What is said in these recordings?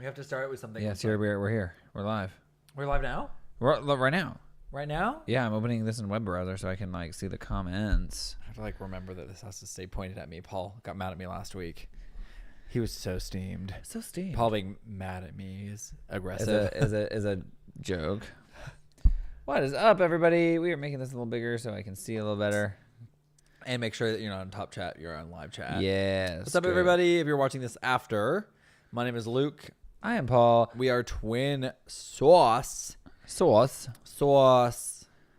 We have to start with something. Yes, we're here. We're live. We're live now? We're right now. Right now? Yeah, I'm opening this in web browser so I can like see the comments. I have to like remember that this has to stay pointed at me. Paul got mad at me last week. He was so steamed. So steamed. Paul being mad at me is aggressive. Is a joke. What is up, everybody? We are making this a little bigger so I can see a little better. And make sure that you're not on top chat, you're on live chat. Yes. What's up, everybody? If you're watching this after, my name is Luke. I am Paul. We are twin sauce.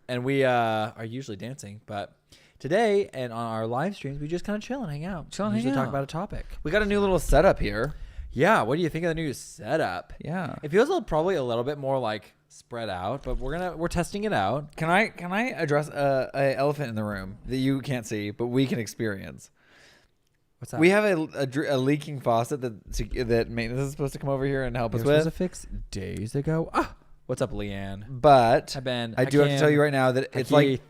And we are usually dancing, but today and on our live streams, we just kind of chill and hang out. Usually talk about a topic. We got a new little setup here. Yeah, what do you think of the new setup? Yeah. It feels probably a little bit more like spread out, but we're testing it out. Can I address a elephant in the room that you can't see, but we can experience? What's that? We have a leaking faucet that maintenance is supposed to come over here and help us with. Supposed to fix days ago. What's up, Leanne? But Hi, Ben. I do have to tell you right now that Keith.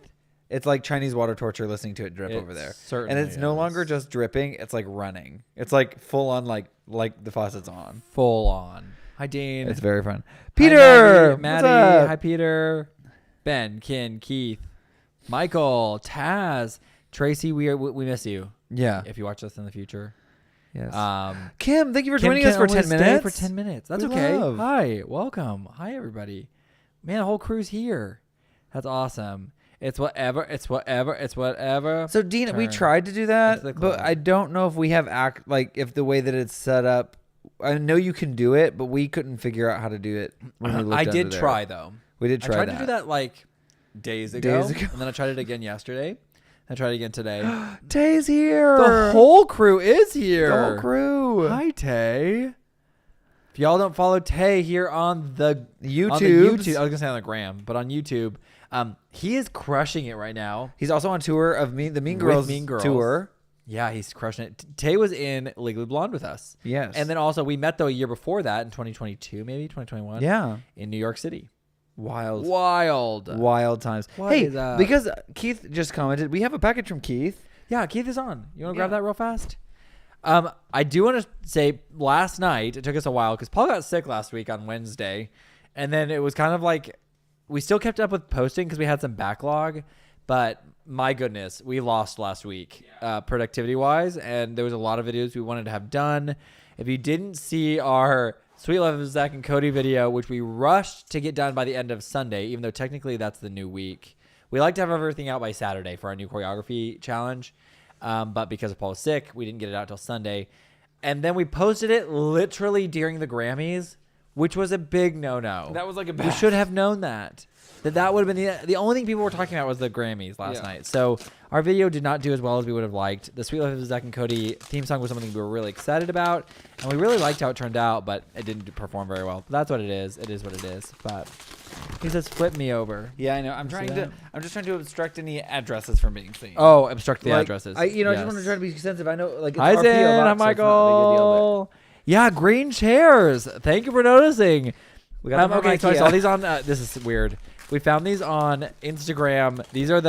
it's like Chinese water torture listening to it drip over there. Certainly And it's no longer just dripping, it's like running. It's like full on like the faucet's on. Full on. Hi, Dean. It's very fun. Hi, Peter! Maddie. What's up? Hi, Peter. Ben, Ken, Keith, Michael, Taz, Tracy. We miss you. Yeah. If you watch us in the future. Yes. Um, Kim, thank you for Kim joining us for can 10 only stay minutes. For 10 minutes. That's We okay. love. Hi. Welcome. Hi, everybody. Man, the whole crew's here. That's awesome. It's whatever. So Dean, we Turn tried to do into that, the but cloud. I don't know if we have if the way that it's set up. I know you can do it, but we couldn't figure out how to do it. When we looked I under did there. try, though. We did try I tried to do that like days ago. And then I tried it again yesterday. I tried it again today. Tay's here. The whole crew is here. The whole crew. Hi, Tay. If y'all don't follow Tay here on the YouTube, I was gonna say on the gram, but on YouTube, he is crushing it right now. He's also on tour of the Mean With Girls Mean Girls. tour. Yeah, he's crushing it. Tay was in Legally Blonde with us. Yes, And then also we met though a year before that in 2022, maybe 2021. yeah, In New York City. wild times. What Hey, is up? because Keith just commented, we have a package from Keith. Yeah, Keith is on. You want to Yeah. grab that real fast? I do want to say last night, it took us a while because Paul got sick last week on Wednesday. And then it was kind of like we still kept up with posting because we had some backlog. But my goodness, we lost last week productivity-wise. And there was a lot of videos we wanted to have done. If you didn't see our Sweet Love of Zach and Cody video, which we rushed to get done by the end of Sunday, even though technically that's the new week. We like to have everything out by Saturday for our new choreography challenge. But because Paul was sick, we didn't get it out till Sunday. And then we posted it literally during the Grammys, which was a big no-no. That was like a We should have known that. That would have been the only thing people were talking about was the Grammys last night. So our video did not do as well as we would have liked. The Sweet Life of Zach and Cody theme song was something we were really excited about. And we really liked how it turned out, but it didn't perform very well. But that's what it is. It is what it is. But he says, flip me over. Yeah, I know. I'm just trying to obstruct any addresses from being seen. Oh, obstruct the Like, addresses. I just Yes. want to try to be sensitive. I know, like, it's Hi, our Zen. PO box, Hi, so it's not a big deal, Michael. Yeah, green chairs. Thank you for noticing. We got them from okay, so I IKEA. saw these on. This is weird. We found these on Instagram. These are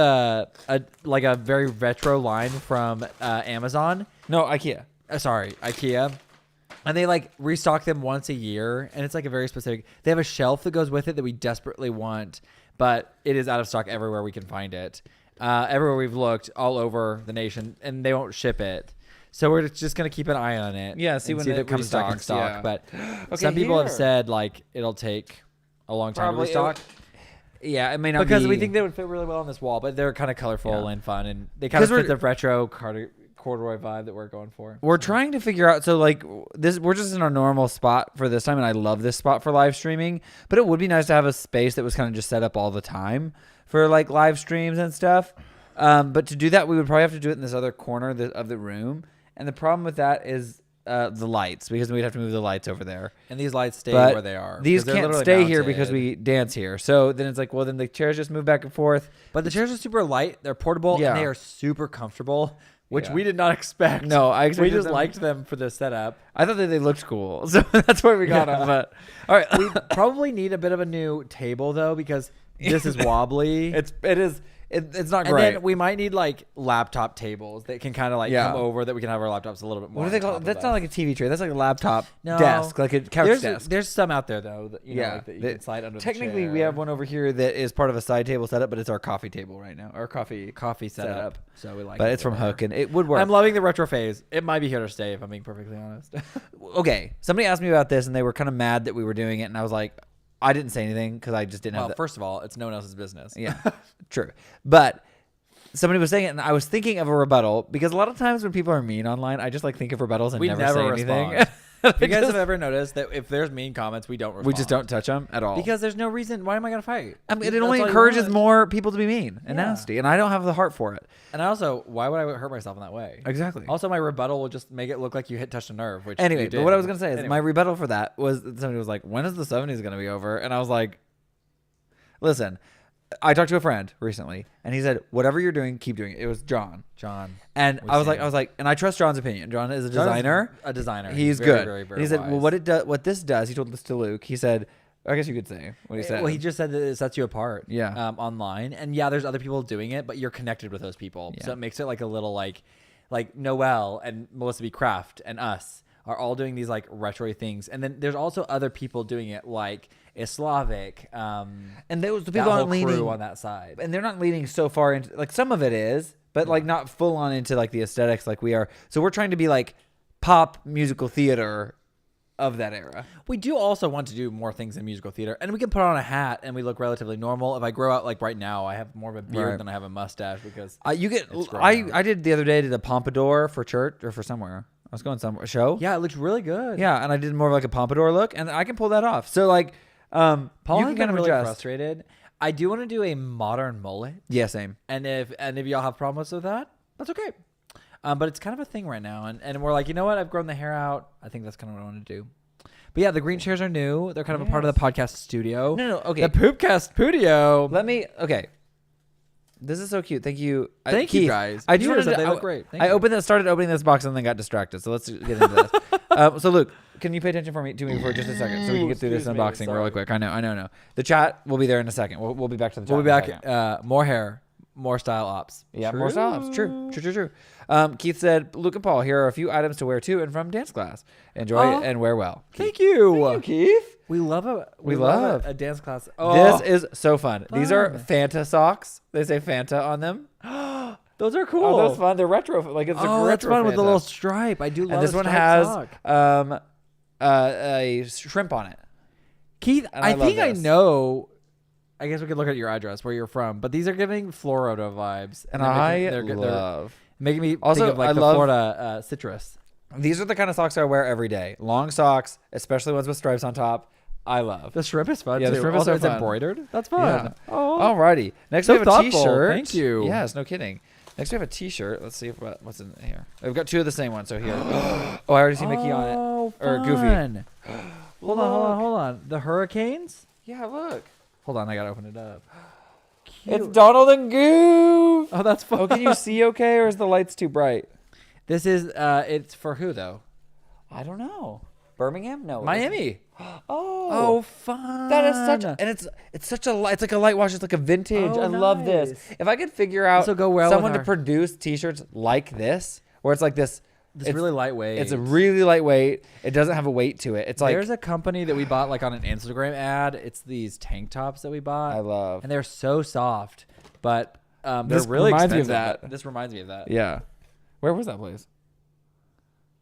like a very retro line from Amazon. No, IKEA. Sorry, IKEA. And they like restock them once a year, and it's like a very specific. They have a shelf that goes with it that we desperately want, but it is out of stock everywhere we can find it. Everywhere we've looked, all over the nation, and they won't ship it. So we're just gonna keep an eye on it. Yeah, see and when if it it comes back in restocks, stock. yeah. But Okay, some people have here. said like it'll take a long time Probably to restock. Yeah, it may not Because be. we think they would fit really well on this wall, but they're kind of colorful Yeah. and fun, and they kind of 'Cause fit the retro corduroy vibe that we're going for. We're trying to figure out. So like this, we're just in our normal spot for this time, and I love this spot for live streaming. But it would be nice to have a space that was kind of just set up all the time for like live streams and stuff. But to do that, we would probably have to do it in this other corner of the room. And the problem with that is the lights, because we'd have to move the lights over there. And these lights stay But where they are. These 'cause they're can't literally stay here mounted. because we dance here. So then it's like, well, then the chairs just move back and forth. But the chairs are super light. They're portable, Yeah. and they are super comfortable, which Yeah. we did not expect. No, I we expected just them- liked them for the setup. I thought that they looked cool, so that's why we got them. But all right, We probably need a bit of a new table though, because this is wobbly. it is It's not And great. then we might need like laptop tables that can kind of like come over that we can have our laptops a little bit more. What do they on call? top of That's us. not like a TV tray. That's like a laptop No. desk, like a couch desk. There's some out there though that you know Yeah. like, that you can slide under. Technically, the chair. we have one over here that is part of a side table setup, but it's our coffee table right now. Our coffee setup. So we like. but it it's from there. Hook, and it would work. I'm loving the retro phase. It might be here to stay if I'm being perfectly honest. Okay, somebody asked me about this, and they were kind of mad that we were doing it, and I was like, I didn't say anything because I just didn't well, have. first of all, it's no one else's business. Yeah, true. But somebody was saying it, and I was thinking of a rebuttal because a lot of times when people are mean online, I just like think of rebuttals and We never never say respond. anything. If you guys have ever noticed that if there's mean comments, we don't respond. We just don't touch them at all. because there's no reason. Why am I gonna fight? I mean, it That's only all you encourages want. more people to be mean and Yeah. nasty, and I don't have the heart for it. And also, why would I hurt myself in that way? Exactly. Also, my rebuttal will just make it look like you touched a nerve. Which Anyway, you but did. what I was gonna say is Anyway. my rebuttal for that was somebody was like, "When is the '70s gonna be over?" And I was like, "Listen, I talked to a friend recently, and he said, whatever you're doing, keep doing it." It was John, and we I was see like, and I trust John's opinion. John is a John is designer. a designer. He's very, good. Very, very And he said, wise. "Well, what this does," he told this to Luke. He said, I guess you could say what he said. Well, he just said that it sets you apart. Yeah. Online, and yeah, there's other people doing it, but you're connected with those people, Yeah. so it makes it like a little like Noelle and Melissa B. Kraft and us are all doing these like retro things, and then there's also other people doing it like Slavic, and those the that people whole aren't leaning crew on that side. and they're not leaning so far into like some of it is, but like not full on into like the aesthetics like we are. So we're trying to be like pop musical theater of that era. We do also want to do more things in musical theater, and we can put on a hat and we look relatively normal. If I grow out like right now, I have more of a beard Right. than I have a mustache because You get It's grown out. I did the other day did a pompadour for church or for somewhere. I was going somewhere show. yeah, it looks really good. Yeah, and I did more of like a pompadour look, and I can pull that off. So like, Paul you has can been kind of really adjust. frustrated. I do want to do a modern mullet, Yeah, same. and if y'all have problems with that, that's okay. But it's kind of a thing right now, and we're like, you know what? I've grown the hair out. I think that's kind of what I want to do. But yeah, the green chairs are new. They're kind of a part of the podcast studio. No, okay. The Poopcast Studio. Let me. Okay. This is so cute. Thank you. Thank you, Keith, guys. I just You wanted said to, they look great. Thank I you. started opening this box and then got distracted. So let's get into this. So Luke, can you pay attention to me for just a second so we can get through this Excuse me, unboxing really sorry. quick? I know. The chat will be there in a second. We'll be back to the chat. We'll be in a back. second. More hair, more style ops. Yeah, more stops. True. Keith said, Luke and Paul, here are a few items to wear to and from dance class. Enjoy Aw. and wear well. Thank you. Keith. We love a love a dance class. Oh, This is so fun. These are Fun. Fanta socks. They say Fanta on them. those are cool. Oh, that's fun. They're retro. Like it's a Oh, that's retro fun with the Fanta. little stripe. I do love. And this a one striped has sock. a shrimp on it. Keith, and I I love think I this. know. I guess we could look at your address where you're from, but these are giving Florida vibes, And they're love. making me Also, think of like I the love- Florida citrus. These are the kind of socks I wear every day. Long socks, especially ones with stripes on top. I love. The shrimp is fun. Yeah, the too. shrimp is Also, so it's fun. embroidered. That's Yeah. fun. Oh, Alrighty. Next So we have a thoughtful. t-shirt. Thank you. Yes, no kidding. Next we have a t-shirt. Let's see what's in here. We've got two of the same one. So here. Oh, I already see Mickey on it. Oh, Or Goofy. fun. Hold on. The Hurricanes. Yeah, look. Hold on, I gotta open it up. Cute. It's Donald and Goof. Oh, that's fun. Oh, can you see okay, or is the lights too bright? This is it's for who though? I don't know. Birmingham? No. Miami. Oh, fun. that is such, and it's such a it's like a light wash. It's like a vintage. Oh, I love this. nice. If I could figure out This will go well with someone to our- produce T-shirts like this, where it's like this, It's it's really lightweight. It's a really lightweight. It doesn't have a weight to it. It's like There's a company that we bought like on an Instagram ad. It's these tank tops that we bought. I love. And they're so soft, but they're This really reminds me of expensive. that. This reminds me of that. Yeah. Where was that place?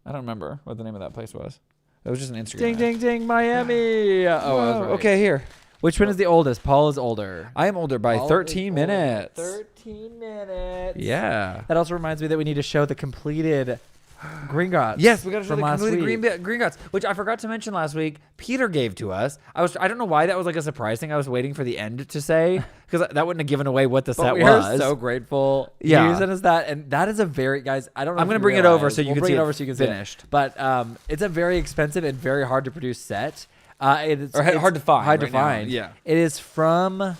I don't remember what the name of that place was. It was just an Instagram. Ding, ad. ding, ding, Miami. Oh, I was Whoa, right. okay, here. Which one is the oldest? Paul is older. I am older by Paul is 13 older. minutes. 13 minutes. Yeah. That also reminds me that we need to show the completed Green Gots. Yes, we got to show from the last completely week. green guts, which I forgot to mention last week. Peter gave to us. I don't know why that was like a surprise thing. I was waiting for the end to say because that wouldn't have given away what the But set we was. are so grateful. Yeah. You sent us that, and that is a very guys. I don't know. I'm if gonna you bring it over realize. so you We'll can bring see it it over so you can see it. finished. But it's a very expensive and very hard to produce set. It's hard to find Hard right to now. find. Yeah. It is from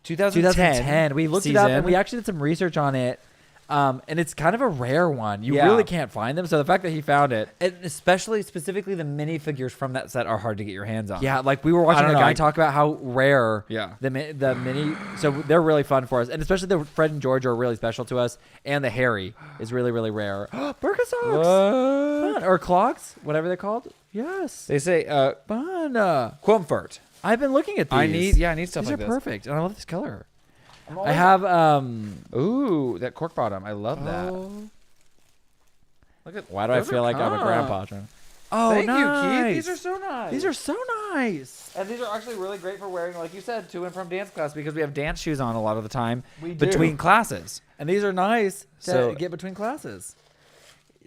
2010. 2010. We looked it up season. and we actually did some research on it. And it's kind of a rare one. You Yeah. really can't find them. So the fact that he found it. And specifically the minifigures from that set are hard to get your hands on. Yeah, like we were watching don't a know, guy I- talk about how rare Yeah. the mini. So they're really fun for us, and especially the Fred and George are really special to us, and the Harry is really really rare. Birkenstocks, What? fun. Or clogs, whatever they're called. Yes, They say fun. comfort. I've been looking at these. I need stuff These like are this. perfect, and I love this color. I have Ooh, that cork bottom. I love that. oh, Look at. why do I those feel are like I'm a calm. grandpa? Oh, Thank nice. you, Keith. These are so nice. These are so nice. And these are actually really great for wearing, like you said, to and from dance class because we have dance shoes on a lot of the time We do. between classes. And these are nice to So- get between classes.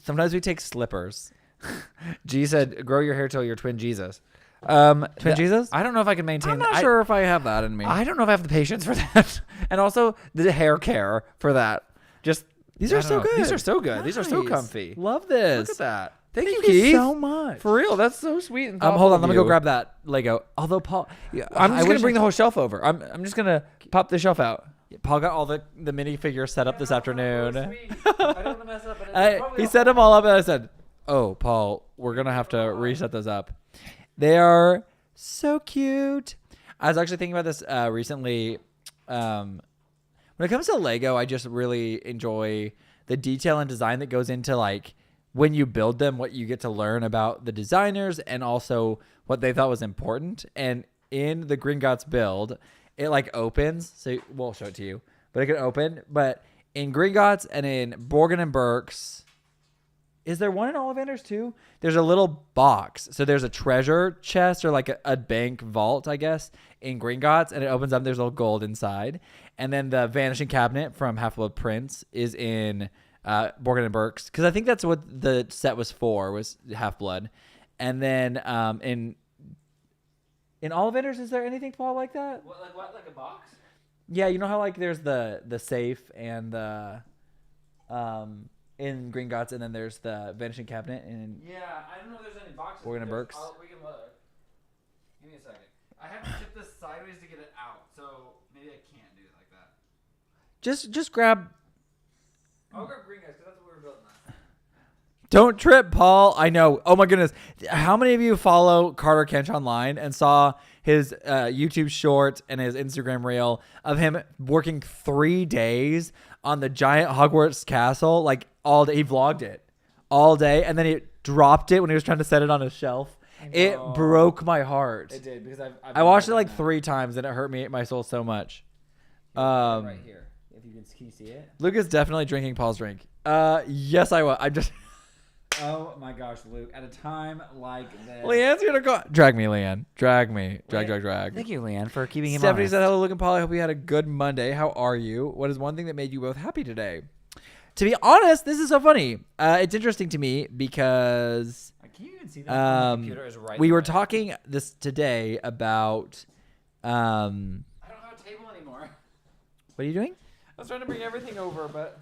Sometimes we take slippers. G said, "Grow your hair till you're twin Jesus." Twin Jesus? I don't know if I can maintain. I'm not I- sure if I have that in me. I don't know if I have the patience for that, and also the hair care for that. Just These I are don't so know. good. These are so good. These are so Nice. comfy. Love this. Look at that. Thank you, Thank you Keith. so much. For real, that's so sweet and Hold thoughtful on. of Let me go you. grab that Lego. Although Paul, I'm just gonna wish bring the whole shelf over. I'm just gonna pop the shelf out. Paul got all the minifigures set up this afternoon. I don't want to mess up. But He set them all up, and I said, "Oh, Paul, we're gonna have to reset those up. They are so cute." I was actually thinking about this recently. When it comes to Lego, I just really enjoy the detail and design that goes into like when you build them, what you get to learn about the designers and also what they thought was important. And in the Gringotts build, it like opens. So we'll show it to you, but it can open. But in Gringotts and in Borgin and Burke's, is there one in Ollivanders too? There's a little box. So there's a treasure chest or like a bank vault, I guess, in Gringotts, and it opens up. There's a little gold inside. And then the Vanishing Cabinet from Half-Blood Prince is in Borgin and Burke's, because I think that's what the set was for, was Half-Blood. And then in Ollivanders, is there anything, Paul, like that? What, like a box? Yeah, you know how like there's the safe and the in Gringotts, and then there's the Vanishing Cabinet in Yeah, I don't know if there's any boxes. Borgin and Burke's. We can look. Give me a second. I have to tip this sideways to get it out, so maybe I can't do it like that. just grab. I'll grab green guys because that's what we were building last. Don't trip, Paul. I know. Oh my goodness. How many of you follow Carter Kench online and saw his YouTube short and his Instagram reel of him working 3 days on the giant Hogwarts castle, like all day? He vlogged it all day, and then he dropped it when he was trying to set it on his shelf. It broke my heart. It did because I watched it like 3 times, and it hurt my soul so much. right here. If you can see it. Luke is definitely drinking Paul's drink. Yes, I was. I'm just. Oh my gosh, Luke! At a time like this. Leanne's gonna go. Drag me, Leanne. Drag me. Drag. Thank you, Leanne, for keeping him Stephanie honest. said, "Hello, Luke and Paul. I hope you had a good Monday. How are you? What is one thing that made you both happy today?" To be honest, this is so funny. It's interesting to me because Can you even see that? My computer is right we were there. talking this today about. I don't have a table anymore. What are you doing? I was trying to bring everything over, but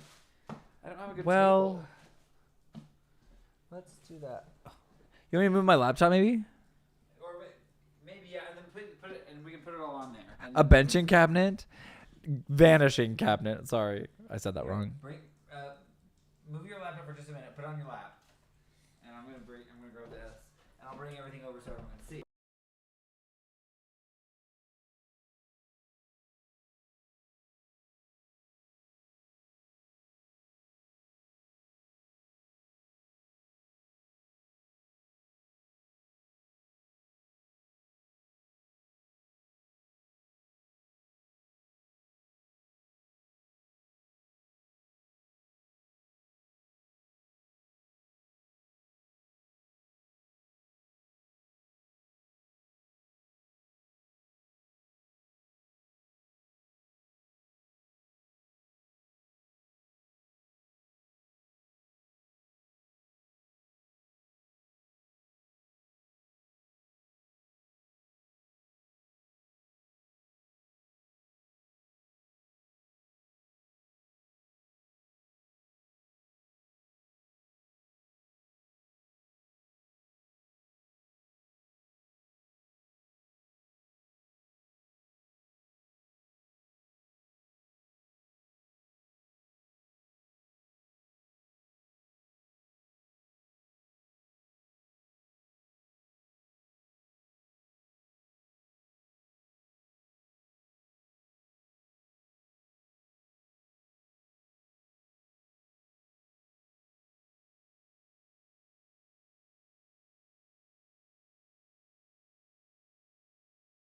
I don't have a good Well, table. let's do that. You want me to move my laptop, maybe? Or maybe yeah, and then put it, and we can put it all on there. And A benching cabinet, vanishing cabinet. Sorry, I said that wrong. Move your laptop for just a minute. Put it on your lap, and I'm gonna grab this, and I'll bring everything over so everyone can see.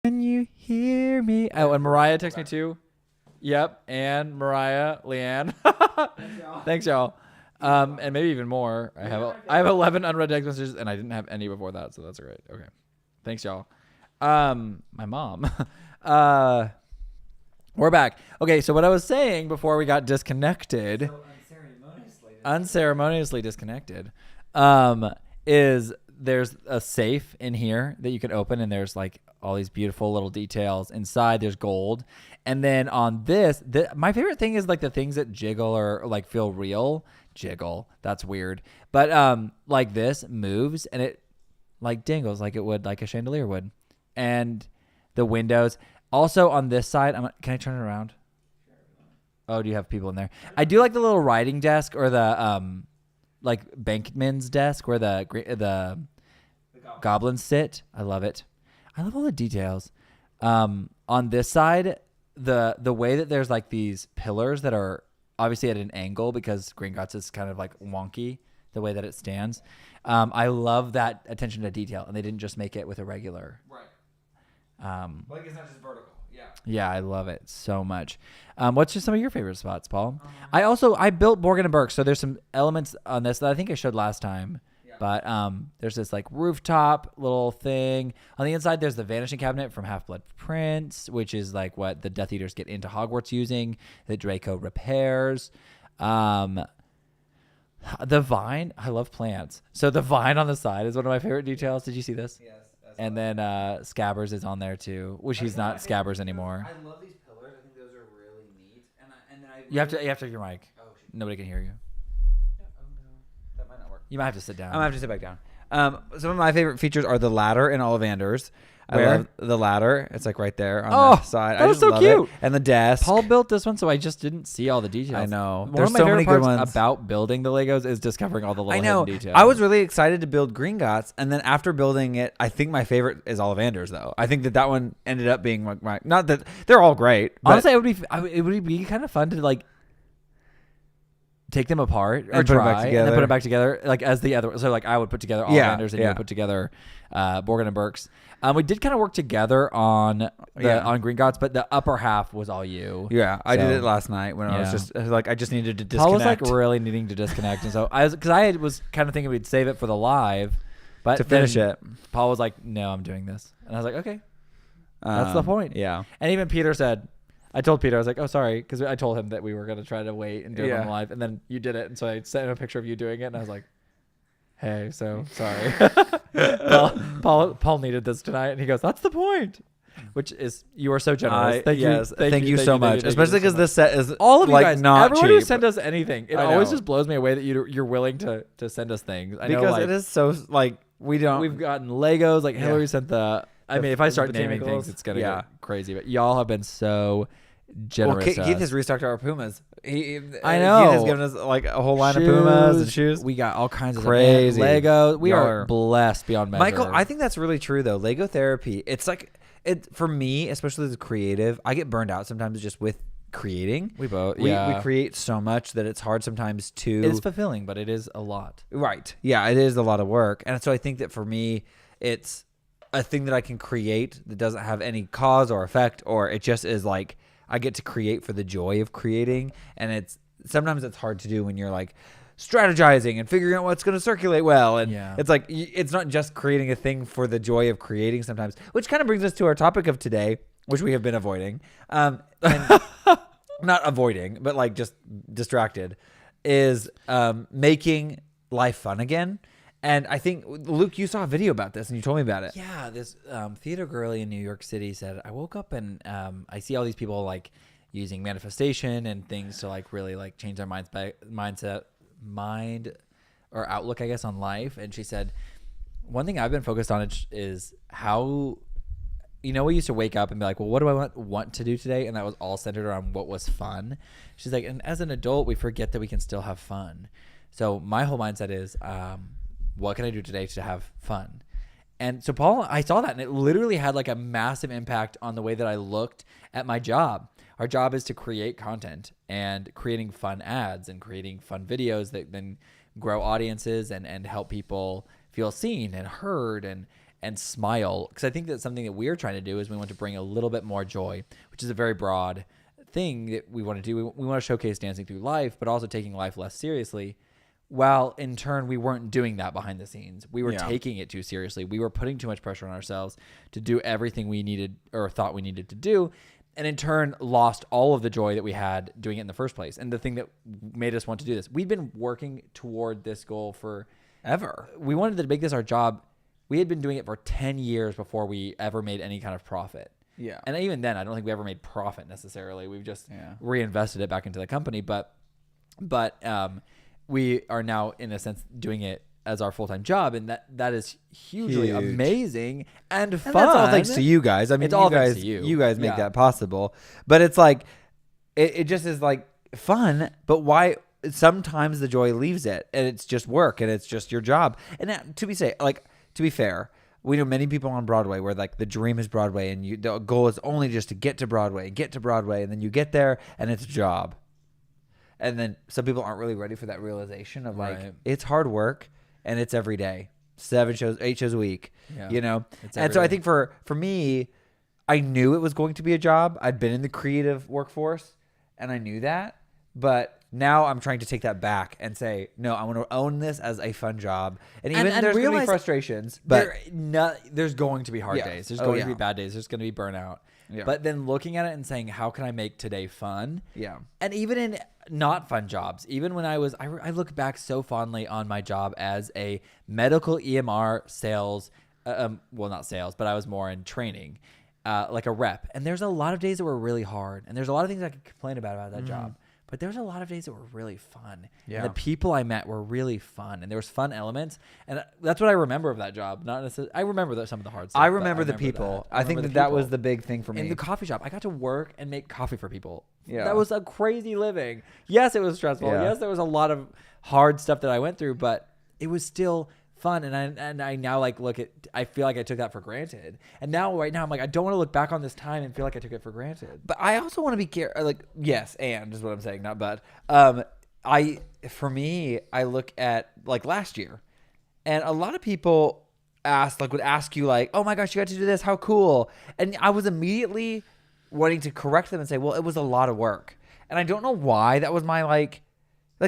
Can you hear me? Oh, and Mariah texts me too. Yep, and Mariah, Leanne. Thanks, y'all. And maybe even more. I have 11 unread text messages, and I didn't have any before that, so that's great. Okay, thanks, y'all. My mom. We're back. Okay, so what I was saying before we got disconnected, unceremoniously disconnected, is there's a safe in here that you can open, and there's like all these beautiful little details inside. There's gold, and then on this, my favorite thing is like the things that jiggle or like feel real. Jiggle, that's weird, but like this moves and it like dingles like it would, like a chandelier would, and the windows. Also on this side, can I turn it around? Oh, do you have people in there? I do like the little writing desk or the like bankman's desk where the goblins sit. I love it. I love all the details. On this side, the way that there's like these pillars that are obviously at an angle because Gringotts is kind of like wonky the way that it stands. I love that attention to detail, and they didn't just make it with a regular. Right. Like it's not just vertical. Yeah. Yeah, I love it so much. What's just some of your favorite spots, Paul? I built Morgan and Burke, so there's some elements on this that I think I showed last time. Yeah. But there's this like rooftop little thing. On the inside, there's the vanishing cabinet from Half-Blood Prince, which is like what the Death Eaters get into Hogwarts using, that Draco repairs. The vine, I love plants. So the vine on the side is one of my favorite details. Did you see this? Yes. And then Scabbers is on there too, which he's not Scabbers anymore. I love these pillars. I think those are really neat. And then You have to have your mic. Oh, shoot. Nobody can hear you. Oh no, that might not work. You might have to sit down. I'm gonna have to sit back down. Some of my favorite features are the ladder in Ollivanders. I Where? love the ladder. It's like right there on the side. That was so cute. And the desk. Paul built this one, so I just didn't see all the details. I know. One There's of my so favorite many good parts ones about building the Legos is discovering all the little hidden details. I was really excited to build Gringotts, and then after building it, I think my favorite is Ollivanders. Though I think that one ended up being like my. Not that they're all great. But Honestly, it would be kind of fun to like take them apart or And put 'em back try and then put together. them back together, like as the other. So like I would put together Ollivanders and you would put together Morgan and Burke's. We did kind of work together on Gringotts, but the upper half was all you. Yeah, I did it last night when I was like I just needed to disconnect. Paul was like really needing to disconnect, and so I was kind of thinking we'd save it for the live, but to finish it. Paul was like, "No, I'm doing this," and I was like, "Okay, that's the point." Yeah, and even Peter said. I told Peter, I was like, oh, sorry, because I told him that we were going to try to wait and do it on live, and then you did it, and so I sent him a picture of you doing it, and I was like, hey, so sorry. Well, Paul needed this tonight, and he goes, that's the point, which is, you are so generous. Thank you. Thank you so much, especially because this set is all of like you guys, not everyone cheap. who sent us anything, it always just blows me away that you're willing to send us things. I know, because like, it is so like we've gotten Legos, like Hillary sent I mean, if I start naming things, it's going to get crazy, but y'all have been so generous. Well, Keith has restocked our Pumas. I know. Keith has given us like a whole line of Pumas and shoes. We got all kinds of crazy Legos. We are blessed beyond measure. Michael, I think that's really true though. Lego therapy. It's like for me, especially as a creative, I get burned out sometimes just with creating. We both. We create so much that it's hard sometimes to. It's fulfilling, but it is a lot. Right. Yeah, it is a lot of work, and so I think that for me, it's a thing that I can create that doesn't have any cause or effect, or it just is like. I get to create for the joy of creating, and sometimes it's hard to do when you're like strategizing and figuring out what's going to circulate well, and it's like it's not just creating a thing for the joy of creating sometimes, which kind of brings us to our topic of today, which we have been avoiding, and not avoiding, but like just distracted, is making life fun again. And I think, Luke, you saw a video about this and you told me about it. Yeah, this theater girly in New York City said, I woke up and I see all these people like using manifestation and things to like really like change their mind or outlook, I guess, on life. And she said, one thing I've been focused on is how, we used to wake up and be like, well, what do I want to do today? And that was all centered around what was fun. She's like, and as an adult, we forget that we can still have fun. So my whole mindset is, what can I do today to have fun? And so Paul, I saw that and it literally had like a massive impact on the way that I looked at my job. Our job is to create content and creating fun ads and creating fun videos that then grow audiences and help people feel seen and heard. and smile. Because I think that's something that we're trying to do is we want to bring a little bit more joy, which is a very broad thing that we want to do. We want to showcase dancing through life, but also taking life less seriously. While in turn, we weren't doing that behind the scenes. We were taking it too seriously. We were putting too much pressure on ourselves to do everything we needed or thought we needed to do. And in turn, lost all of the joy that we had doing it in the first place. And the thing that made us want to do this. We've been working toward this goal for ever. We wanted to make this our job. We had been doing it for 10 years before we ever made any kind of profit. Yeah. And even then, I don't think we ever made profit necessarily. We've just reinvested it back into the company. But we are now, in a sense, doing it as our full-time job, and that is hugely amazing and fun. And that's all thanks to you guys. I mean, it's all thanks thanks to you. You guys make that possible. But it's like, it just is like fun, but why? Sometimes the joy leaves it, and it's just work, and it's just your job. And to be fair, we know many people on Broadway where like the dream is Broadway, and the goal is only just to get to Broadway, and then you get there, and it's a job. And then some people aren't really ready for that realization of like, it's hard work and it's every day, 8 shows a week, you know? And so I think for me, I knew it was going to be a job. I'd been in the creative workforce and I knew that, but now I'm trying to take that back and say, no, I want to own this as a fun job. And even there's going to be frustrations, but there's going to be hard days. There's going to be bad days. There's going to be burnout. Yeah. But then looking at it and saying, how can I make today fun? Yeah. And even in not fun jobs, even when I look back so fondly on my job as a medical EMR sales, well, not sales, but I was more in training, like a rep. And there's a lot of days that were really hard. And there's a lot of things I could complain about that job. But there's a lot of days that were really fun. Yeah. And the people I met were really fun. And there was fun elements. And that's what I remember of that job. Not necessarily, I remember some of the hard stuff. I remember the people. I think that was the big thing for me. In the coffee shop, I got to work and make coffee for people. Yeah. That was a crazy living. Yes, it was stressful. Yeah. Yes, there was a lot of hard stuff that I went through. But it was still fun. And I now I feel like I took that for granted. And right now I'm like, I don't want to look back on this time and feel like I took it for granted. But I also want to be careful. Yes, and is what I'm saying, not but. For me, I look at like last year, and a lot of people would ask you like, oh my gosh, you got to do this, how cool. And I was immediately wanting to correct them and say, well, it was a lot of work. And I don't know why that was my like,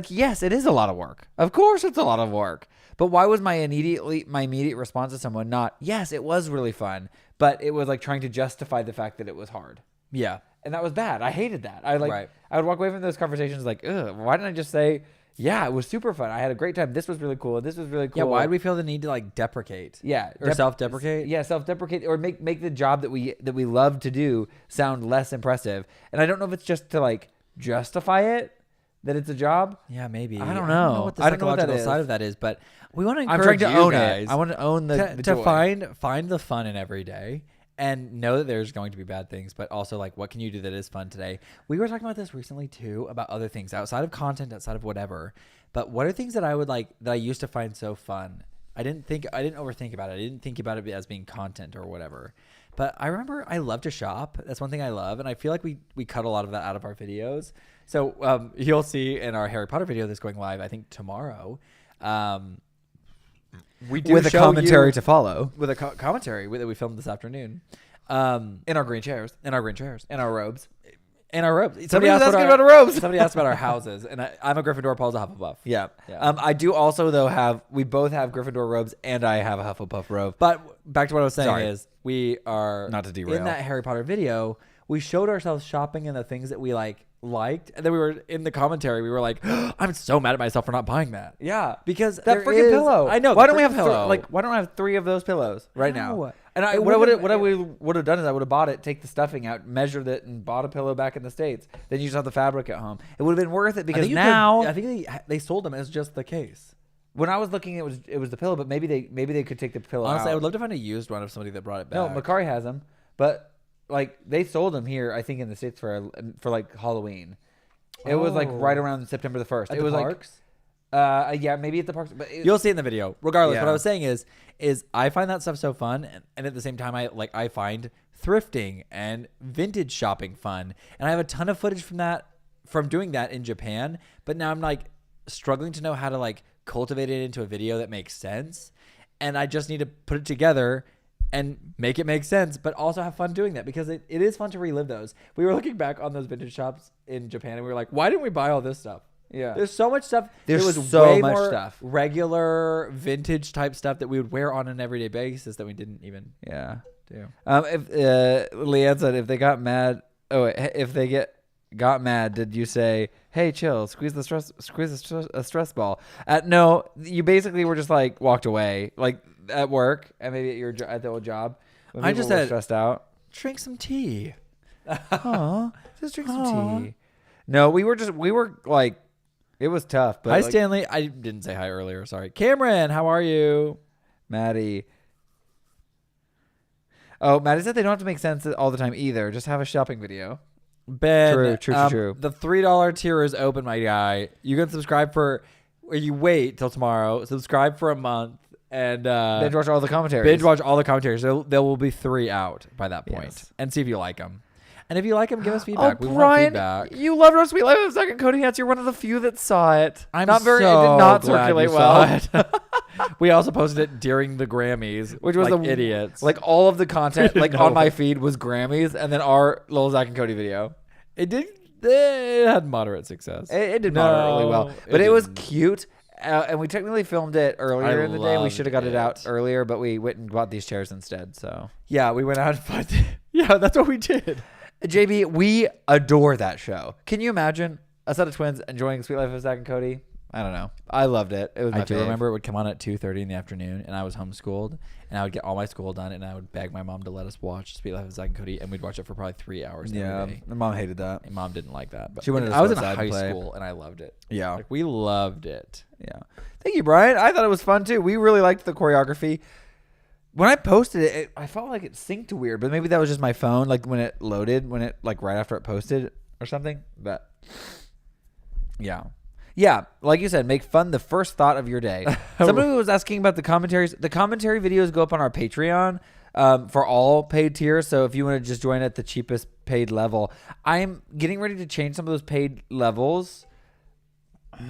yes, it is a lot of work. Of course it's a lot of work. But why was my immediate response to someone not, yes, it was really fun, but it was like trying to justify the fact that it was hard. Yeah. And that was bad. I hated that. I would walk away from those conversations like, ugh, why didn't I just say, yeah, it was super fun. I had a great time. This was really cool. This was really cool. Yeah, why do we feel the need to like deprecate? Yeah. Or self-deprecate? Yeah, self-deprecate or make the job that we love to do sound less impressive. And I don't know if it's just to like justify it. That it's a job? Yeah, maybe. I don't know. What the psychological side of that is, but we want to encourage I'm trying to own guys it. I want to own the to find the fun in every day and know that there's going to be bad things, but also like what can you do that is fun today? We were talking about this recently too, about other things outside of content, outside of whatever. But what are things that I would like that I used to find so fun? I didn't overthink about it. I didn't think about it as being content or whatever. But I remember I love to shop. That's one thing I love. And I feel like we cut a lot of that out of our videos. So you'll see in our Harry Potter video that's going live, I think tomorrow. We do with a commentary to follow. With a commentary that we filmed this afternoon. In our green chairs. In our green chairs. In our robes. In our robes. Somebody asked about our robes. Somebody asked about our houses. And I'm a Gryffindor, Paul's a Hufflepuff. Yeah. I do also, though, we both have Gryffindor robes, and I have a Hufflepuff robe. But back to what I was saying is we are... Not to derail. In that Harry Potter video, we showed ourselves shopping in the things that we liked. And then we were in the commentary. We were like, I'm so mad at myself for not buying that. Yeah. Because that freaking pillow. I know. Why don't we have why don't I have 3 of those pillows right now? And what I would have done is I would have bought it, take the stuffing out, measured it, and bought a pillow back in the States. Then you just have the fabric at home. It would have been worth it because I think they sold them as just the case. When I was looking, it was the pillow, but maybe they could take the pillow Honestly, out. I would love to find a used one of somebody that brought it back. No, Macari has them, but like they sold them here, I think in the States for like Halloween. It was like right around September the 1st. At the parks? Yeah, maybe at the parks. But you'll see it in the video. Regardless, what I was saying is I find that stuff so fun, and at the same time, I find thrifting and vintage shopping fun, and I have a ton of footage from doing that in Japan. But now I'm like struggling to know how to like cultivate it into a video that makes sense, and I just need to put it together and make it make sense, but also have fun doing that because it is fun to relive those. We were looking back on those vintage shops in Japan and we were like, why didn't we buy all this stuff? Yeah. There's so much stuff. There's there was so way much more stuff. regular vintage type stuff that we would wear on an everyday basis that we didn't even Yeah. do. If Leanne said if they got mad, if they got mad, did you say, "Hey, chill, squeeze a stress ball"? No, you basically were just like walked away, like at work and maybe at the old job. When I people just were said, stressed out. Drink some tea. Aw, just drink some tea. No, we were like, it was tough. But Hi, like, Stanley. I didn't say hi earlier. Sorry. Cameron, how are you? Maddie. Oh, Maddie said they don't have to make sense all the time either. Just have a shopping video. Ben, True. The $3 tier is open, my guy. You can subscribe or you wait till tomorrow. Subscribe for a month and Binge watch all the commentaries. Binge watch all the commentaries. There will be 3 out by that point, Yes. and see if you like them. And if you like them, give us feedback. Oh, We want Brian, feedback. you loved our Sweet Life of Second Cody Hats. You're one of the few that saw it. I'm It did so not glad circulate you well. saw it. We also posted it during the Grammys, Which was like idiots. Like all of the content, like No. on my feed was Grammys, and then our Lil Zach and Cody video. it did. It had moderate success. It did moderately well, but it was didn't. cute. And we technically filmed it earlier in the day. We loved should have got it out it. earlier, but we went and bought these chairs instead. So Yeah, we went out and bought. Yeah, that's what we did. JB, we adore that show. Can you imagine a set of twins enjoying Sweet Life of Zach and Cody? I don't know. I loved it. It was my I do fave. remember it would come on at 2:30 in the afternoon, and I was homeschooled, and I would get all my school done, and I would beg my mom to let us watch Sweet Life of Zach and Cody, and we'd watch it for probably 3 hours. Yeah, every day. my mom hated that. My mom didn't like that, but She wanted us I was to in go outside high and play. school, and I loved it. Yeah. Like we loved it. Yeah. Thank you, Brian. I thought it was fun too. We really liked the choreography. When I posted it, I felt like it synced weird, but maybe that was just my phone, like when it loaded, like right after it posted or something. But yeah. Yeah, like you said, make fun the first thought of your day. Somebody was asking about the commentaries. The commentary videos go up on our Patreon for all paid tiers. So if you want to just join at the cheapest paid level, I'm getting ready to change some of those paid levels.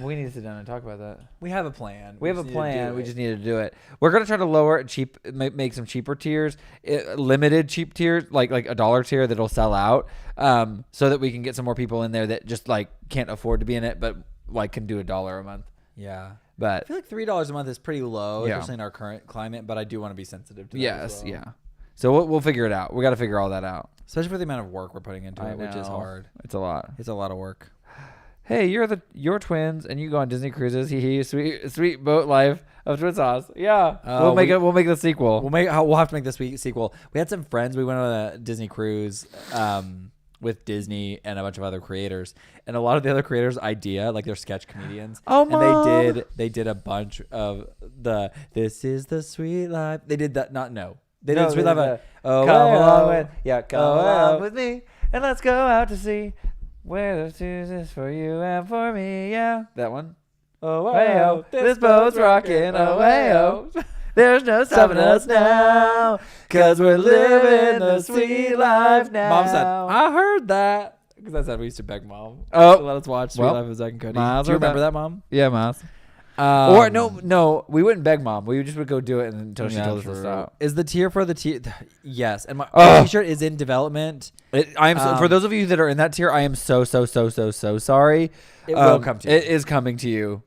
We need to sit down and talk about that. We have a plan. We have a plan. We just need to do it. We're gonna try to lower it make some cheaper tiers, limited cheap tiers, like a $1 tier that'll sell out, so that we can get some more people in there that just like can't afford to be in it, but like can do $1 a month. Yeah. I But feel like $3 a month is pretty low, Yeah. especially in our current climate. But I do want to be sensitive to that yes, as well. yeah. So we'll figure it out. We got to figure all that out. Especially for the amount of work we're putting into I it, which is know. hard. It's a lot. It's a lot of work. Hey, you're twins, and you go on Disney cruises. Hee sweet boat life of twin sauce. Yeah, we'll make the sequel. We'll have to make this sequel. We had some friends. We went on a Disney cruise with Disney and a bunch of other creators, and a lot of the other creators' idea, like they're sketch comedians. Oh, Mom. and they did a bunch of the "This is the sweet life." They did that. They did sweet life. Come along with me, and let's go out to sea. Where the twos is for you and for me, yeah. That one. Oh, Hey-oh, this boat's rocking, oh, hey-oh. There's no stopping us now, 'cause we're living the sweet life now. Mom said, "I heard that," because I said we used to beg Mom Oh. to let us watch Sweet Well, Life of Zack and Cody. Miles Do you heard that. remember that, Mom? Yeah, Miles. Or no, we wouldn't beg Mom. We just would go do it until she told us to stop. Is the tier for the tier? Yes, and my t-shirt is in development. I am for those of you that are in that tier. I am so sorry. It will come to you. It is coming to you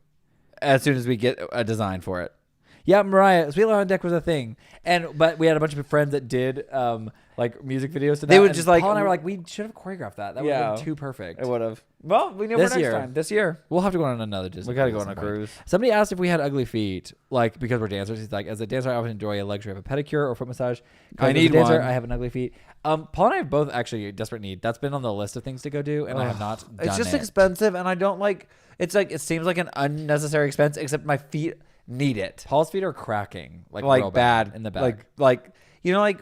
as soon as we get a design for it. Yeah, Mariah, Sweet Life on Deck was a thing, but we had a bunch of friends that did like music videos to that. They would and just like Paul and I were like, we should have choreographed that. That would have been too perfect. It would have. Well, we know This for next year. time. This year, We'll have to go on another Disney. we gotta go cruise on a at some point. cruise. Somebody asked if we had ugly feet, like because we're dancers. He's like, as a dancer, I often enjoy a luxury of a pedicure or foot massage. I As need a dancer, one. I have an ugly feet. Paul and I have both actually desperate need. That's been on the list of things to go do, and I have not done It's just it. expensive, and I don't like. It's like it seems like an unnecessary expense. Except my feet need it. Paul's feet are cracking, like real bad in the back. Like you know, like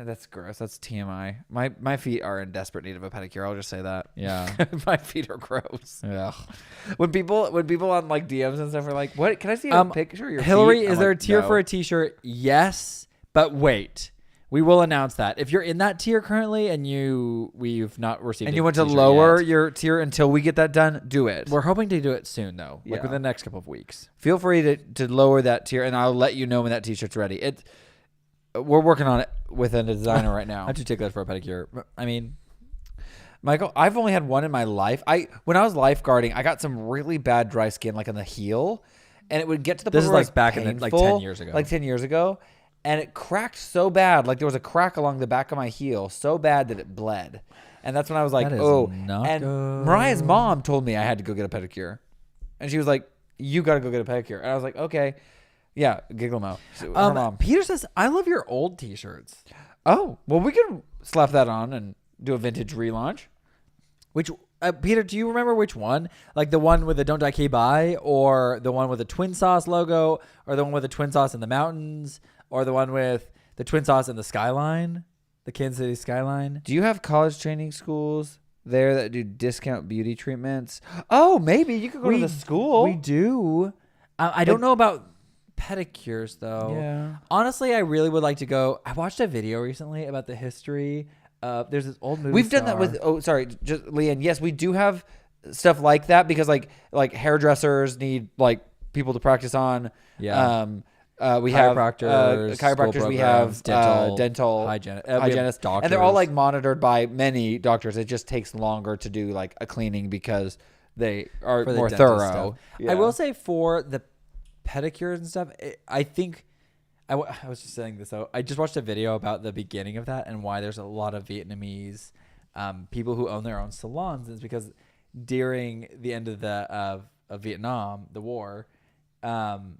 that's gross. That's TMI. My feet are in desperate need of a pedicure. I'll just say that. Yeah. My feet are gross. Yeah. When people on like DMs and stuff are like, "What? Can I see a picture of your Hillary, feet?" is I'm there like, a tier "No." for a t-shirt? Yes, but wait. We will announce that. If you're in that tier currently and we've not received And a you want to t-shirt lower yet, your tier until we get that done, do it. we're hoping to do it soon though, like Yeah. within the next couple of weeks. Feel free to lower that tier, and I'll let you know when that t-shirt's ready. we're working on it with a designer right now. I'm too ticklish for a pedicure. I mean, Michael, I've only had one in my life. When I was lifeguarding, I got some really bad dry skin, like on the heel, and it would get to the point this is where like back in the, like 10 years ago. like 10 years ago, and it cracked so bad, like there was a crack along the back of my heel, so bad that it bled, and that's when I was like, That is oh. not And good. Mariah's mom told me I had to go get a pedicure, and she was like, "You got to go get a pedicure," and I was like, "Okay, yeah, giggle mo." So, her mom. Peter says, I love your old t-shirts. Oh, well, we can slap that on and do a vintage relaunch. Which, Peter, do you remember which one? Like the one with the Don't Die K Bye, or the one with the Twin Sauce logo, or the one with the Twin Sauce in the mountains, or the one with the Twin Sauce in the skyline, the Kansas City skyline? Do you have college training schools there that do discount beauty treatments? Oh, maybe you could go to the school. We do. I don't know about pedicures, though. Yeah. Honestly, I really would like to go. I watched a video recently about the history. There's this old movie. We've done that with. Oh, sorry, just Leanne. Yes, we do have stuff like that because like hairdressers need like people to practice on. Yeah. We have chiropractors. We have dental hygienists, doctors, and they're all like monitored by many doctors. It just takes longer to do like a cleaning because they are for the more dental thorough. stuff. Yeah. I will say for the pedicures and stuff, I think. I was just saying this though. I just watched a video about the beginning of that and why there's a lot of Vietnamese people who own their own salons. It's because during the end of of Vietnam, the war, and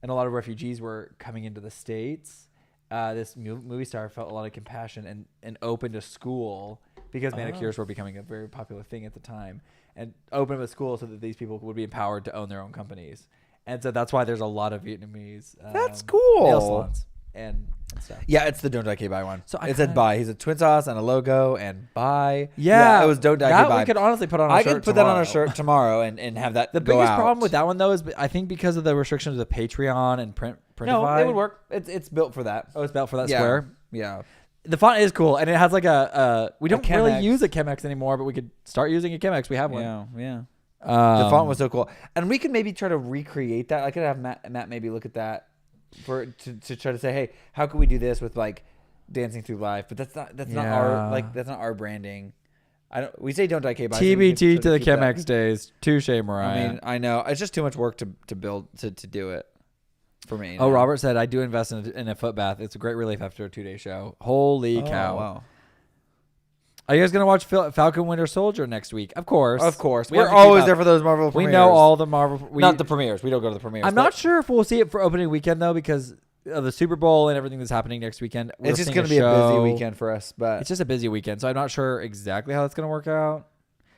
a lot of refugees were coming into the States. This movie star felt a lot of compassion and opened a school because manicures were becoming a very popular thing at the time, and opened a school so that these people would be empowered to own their own companies. And so that's why there's a lot of Vietnamese That's cool. nail salons and stuff. Yeah, it's the Don't Die K Bye one. So it said bye. He's a Twin Sauce and a logo and bye. Yeah, it was Don't Die K that Bye. we could honestly put on a I shirt could put tomorrow. that on a shirt tomorrow and have that The go biggest out. problem with that one, though, is I think because of the restrictions of the Patreon and Printify. No, it would work. It's built for that. Oh, it's built for that Yeah. square? Yeah. The font is cool, and it has like we don't really Chemex. use a Chemex anymore, but we could start using a Chemex. We have one. Yeah. The font was so cool, and we could maybe try to recreate that. I could have Matt maybe look at that to try to say, hey, how could we do this with like Dancing Through Life? But that's not our branding. We say Don't Die K Bye. TBT to the Chemex days. Touche, Mariah. I mean, I know it's just too much work to build to do it for me. Oh, Robert said I do invest in a foot bath. It's a great relief after a 2-day show. Holy cow! Wow. Are you guys gonna watch Falcon Winter Soldier next week? Of course. We're always there for those Marvel premieres. We know all the Marvel. Not the premieres. We don't go to the premieres. I'm not sure if we'll see it for opening weekend though, because of the Super Bowl and everything that's happening next weekend. It's just going to be a busy weekend for us, but it's just a busy weekend, so I'm not sure exactly how that's going to work out.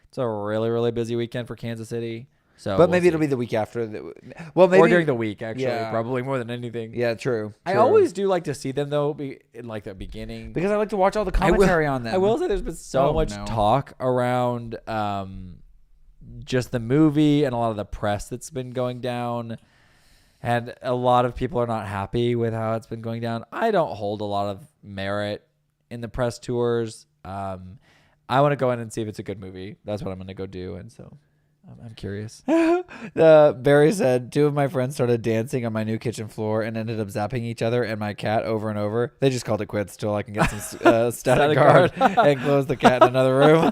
It's a really, really busy weekend for Kansas City. So, but maybe it'll be the week after. Well, maybe or during the week, actually, Yeah. probably more than anything. Yeah, true. I always do like to see them though, in like the beginning, because I like to watch all the commentary on them. I will say there's been so much talk around just the movie and a lot of the press that's been going down, and a lot of people are not happy with how it's been going down. I don't hold a lot of merit in the press tours. I want to go in and see if it's a good movie. That's what I'm going to go do, and so. I'm curious. Barry said 2 of my friends started dancing on my new kitchen floor and ended up zapping each other and my cat over and over. They just called it quits till I can get some static guard and close the cat in another room.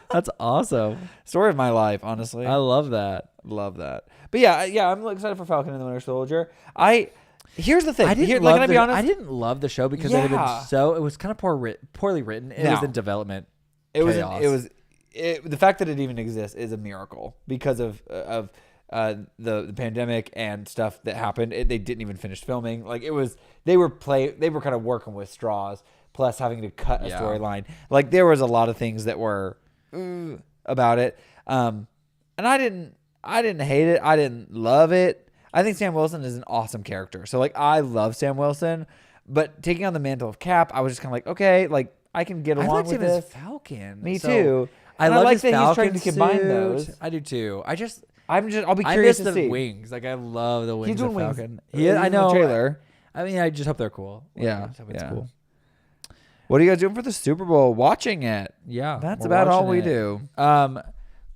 That's awesome. Story of my life, honestly. I love that. Love that. But yeah, I'm excited for Falcon and the Winter Soldier. Here's the thing. I didn't can I be honest? I didn't love the show because it had been it was kind of poorly written. It was in development. The fact that it even exists is a miracle because of the pandemic and stuff that happened. They didn't even finish filming. Like they were kind of working with straws, plus having to cut a storyline. Like there was a lot of things that were about it. And I didn't hate it. I didn't love it. I think Sam Wilson is an awesome character. So like I love Sam Wilson, but taking on the mantle of Cap, I was just kind of like, okay, like I can get along with this. Falcon. Me too. I like that he's trying to combine suit. those. I do too. I'll be curious to the see. wings. Like I love the wings He's doing of wings. Falcon. I know. The trailer. I mean, I just hope they're cool. Yeah, I just hope it's cool. What are you guys doing for the Super Bowl? Watching it. Yeah, That's we're about all watching we it. do.